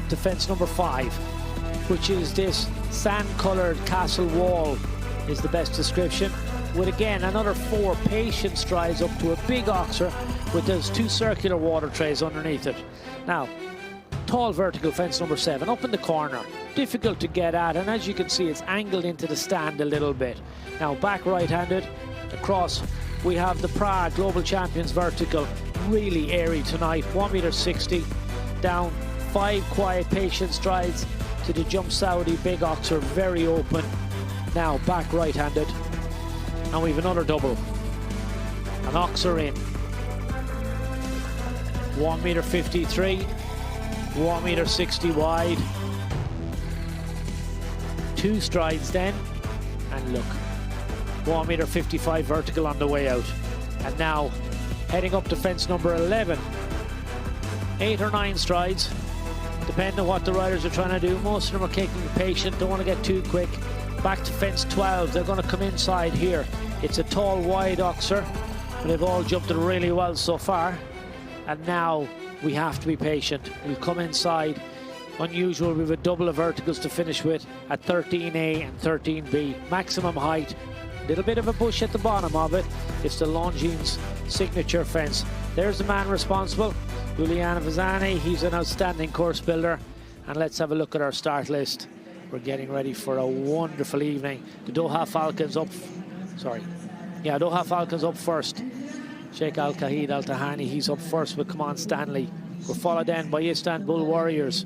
to fence number 5, which is this sand-coloured castle wall, is the best description. With again another 4 patient strides up to a big oxer with those 2 circular water trays underneath it. Now, tall vertical fence number 7 up in the corner, difficult to get at, and as you can see it's angled into the stand a little bit. Now back right-handed across we have the Prague Global Champions vertical, really airy tonight, 1.60 m, down 5 quiet patient strides to the Jump Saudi big oxer, very open. Now back right-handed, and we've another double, an oxer in, 1.53 m, 1.60 m wide, 2 strides then, and look, 1.55 m vertical on the way out. And now heading up to fence number 11, 8 or 9 strides, depending on what the riders are trying to do. Most of them are kicking patient, don't want to get too quick. Back to fence 12, they're going to come inside here. It's a tall wide oxer, but they've all jumped it really well so far. And now we have to be patient. We'll come inside. Unusual, we have a double of verticals to finish with at 13A and 13B. Maximum height. Little bit of a bush at the bottom of it. It's the Longines signature fence. There's the man responsible, Juliano Vizzani. He's an outstanding course builder. And let's have a look at our start list. We're getting ready for a wonderful evening. The Doha Falcons up. Doha Falcons up first. Sheikh Al Kahid Al Tahani, he's up first with Come On Stanley. We're followed then by Istanbul Warriors.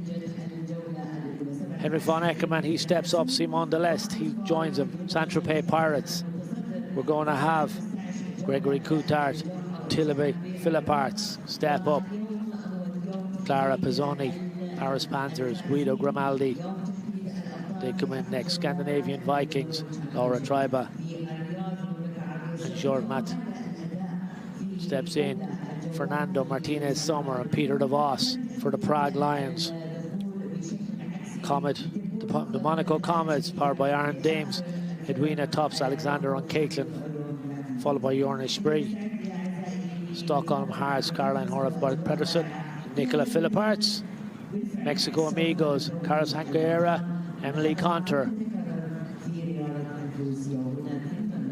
Henry von Eckermann, he steps up. Simon Deleste, he joins him. Saint-Tropez Pirates. We're going to have Gregory Coutard, Tillaby, Philip Arts step up. Clara Pizzoni, Paris Panthers, Guido Grimaldi. They come in next. Scandinavian Vikings, Laura Triba. And George Matt steps in. Fernando Martinez Sommer and Peter DeVos for the Prague Lions. Comet, the Monaco Comets, powered by Aaron Dames, Edwina Tops, Alexander on Caitlin, followed by Jorn Spree. Stockholm Hearts, Caroline Horvath Pedersen, Nicola Philipparts. Mexico Amigos, Carlos Hanquera, Emily Conter.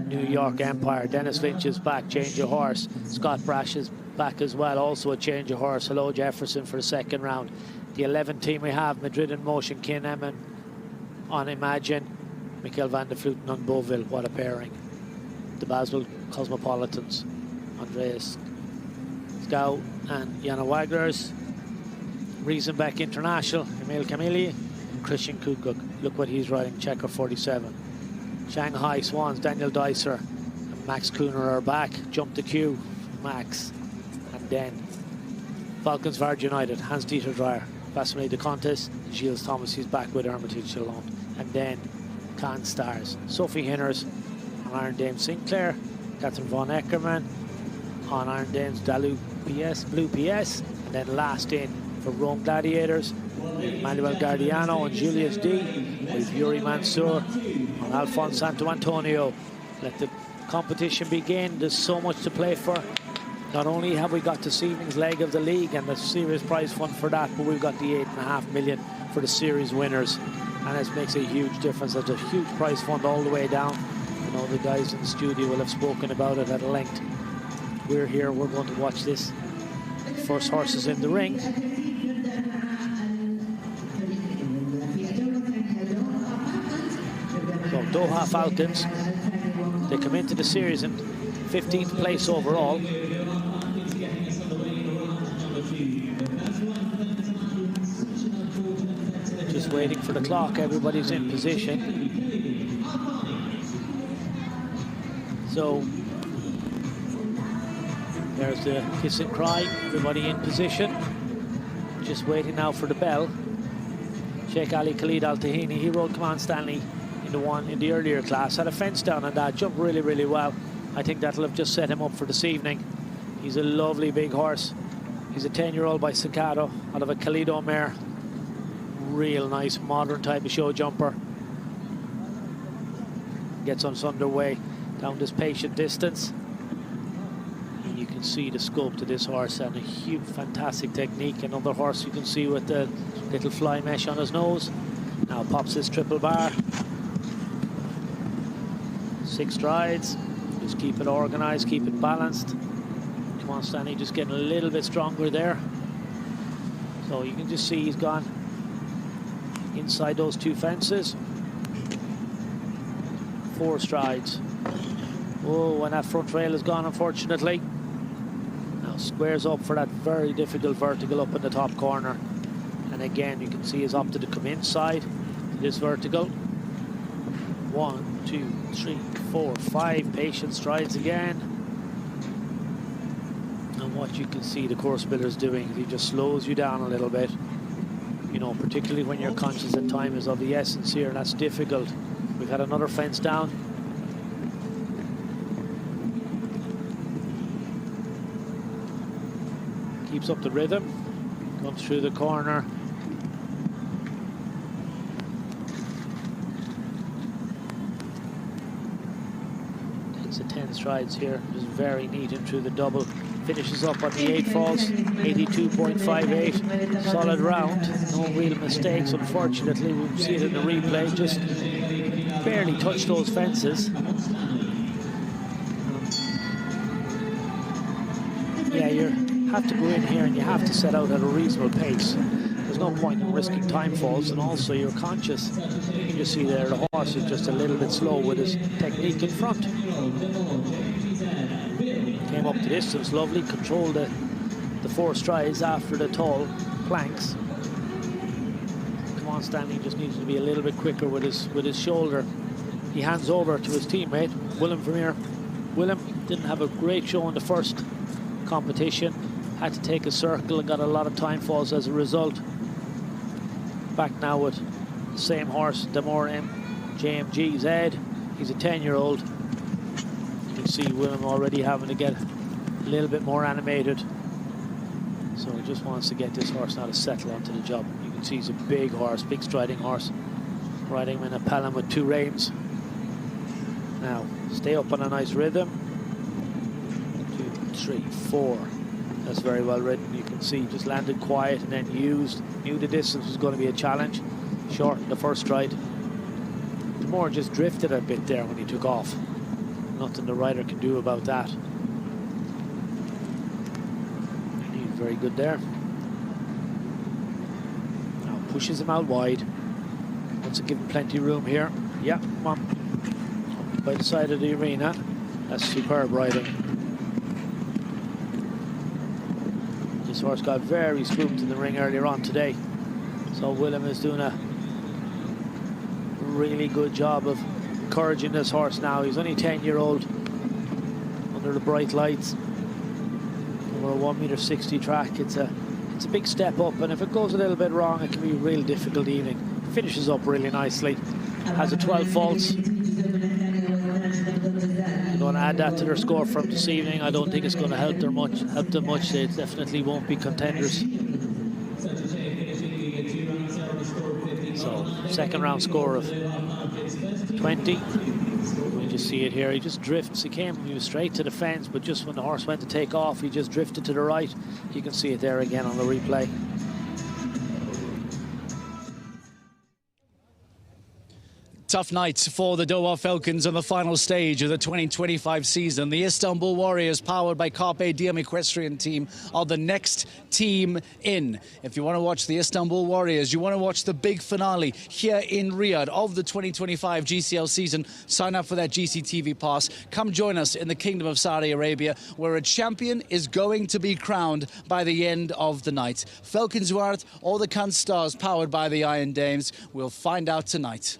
New York Empire, Dennis Lynch is back, change of horse. Scott Brash is back as well, also a change of horse. Hello Jefferson for the second round. The 11 team we have, Madrid in Motion, Kin Emin on Imagine, Michael van der Fluten on Beauville, what a pairing. The Basel Cosmopolitans, Andreas Scow and Jana Wagners. Riesenbeck International, Emil Camilli, and Christian Kukuk. Look what he's riding, Checker 47. Shanghai Swans, Daniel Dicer and Max Kuhner are back. Jump the queue, Max. And then Falcons Vard United, Hans Dieter Dreyer, Vasily de Contes, Gilles Thomas, he's back with Hermitage Chalon. And then Cannes Stars, Sophie Hinners on Iron Dame Sinclair, Catherine von Eckermann on Iron Dames Dalu PS, Blue PS. And then last in for Rome Gladiators, Manuel Gardiano and Julius D, with Yuri Mansour on Alphonse Santo Antonio. Let the competition begin. There's so much to play for. Not only have we got this evening's leg of the league and the serious prize fund for that, but we've got the $8.5 million for the series winners, and it makes a huge difference. There's a huge prize fund all the way down. I know the guys in the studio will have spoken about it at length. We're here, we're going to watch this. First horses in the ring. So Doha Falcons, they come into the series in 15th place overall. Just waiting for the clock, everybody's in position. So there's the kiss and cry, everybody in position. Just waiting now for the bell. Sheikh Ali Khalid Al Tahini, he rode Command Stanley in the earlier class, had a fence down on that, jumped really, really well. I think that'll have just set him up for this evening. He's a lovely big horse. He's a 10-year-old by Sakado out of a Kalido mare. Real nice modern type of show jumper. Gets us underway down this patient distance. And you can see the scope to this horse and a huge, fantastic technique. Another horse you can see with the little fly mesh on his nose. Now pops his triple bar. 6 strides. Just keep it organized, keep it balanced. Come on, Stanley, just getting a little bit stronger there. So you can just see he's gone inside those 2 fences. 4 strides. Oh, and that front rail is gone, unfortunately. Now squares up for that very difficult vertical up in the top corner. And again, you can see he's opted to come inside to this vertical. 1, 2, 3, 4, 5 patient strides again. And what you can see the course builder is doing, he just slows you down a little bit. You know, particularly when you're conscious that time is of the essence here, and that's difficult. We've had another fence down. Keeps up the rhythm, comes through the corner. Takes the 10 strides here, just very neat and through the double. Finishes up on the 8 falls, 82.58. Solid round, no real mistakes, unfortunately. We'll see it in the replay, just barely touched those fences. Yeah, you have to go in here and you have to set out at a reasonable pace. There's no point in risking time falls, and also you're conscious. You can just see there the horse is just a little bit slow with his technique in front. Came up to distance, lovely, controlled the 4 strides after the tall planks. Come on, Stanley just needs to be a little bit quicker with his shoulder. He hands over to his teammate, Willem Vermeer. Willem didn't have a great show in the first competition, had to take a circle and got a lot of time falls as a result. Back now with the same horse, Damore JMG Zed. He's a 10-year-old. You can see Willem already having to get a little bit more animated. So he just wants to get this horse now to settle onto the job. You can see he's a big horse, big striding horse. Riding him in a palom with 2 reins. Now, stay up on a nice rhythm. 2, 3, 4. That's very well ridden. You can see just landed quiet and then used. Knew the distance was going to be a challenge. Shortened the first stride. Damore just drifted a bit there when he took off. Nothing the rider can do about that. He's very good there. Now pushes him out wide. Wants to give him plenty of room here. Yeah, come on. By the side of the arena. That's superb riding. This horse got very spooked in the ring earlier on today. So Willem is doing a really good job of encouraging this horse now. He's only 10-year-old under the bright lights over a 1.60 m track. It's a big step up, and if it goes a little bit wrong, it can be a real difficult evening. Finishes up really nicely. Has a 12 faults. I'm going to add that to their score from this evening. I don't think it's going to help them much. They definitely won't be contenders. So, second round score of 20. You just see it here. He just drifts. He was straight to the fence, but just when the horse went to take off, he just drifted to the right. You can see it there again on the replay. Tough night for the Doha Falcons on the final stage of the 2025 season. The Istanbul Warriors, powered by Carpe Diem Equestrian Team, are the next team in. If you want to watch the Istanbul Warriors, you want to watch the big finale here in Riyadh of the 2025 GCL season, sign up for that GCTV pass. Come join us in the Kingdom of Saudi Arabia, where a champion is going to be crowned by the end of the night. Falcons Ward or the Kant Stars, powered by the Iron Dames. We'll find out tonight.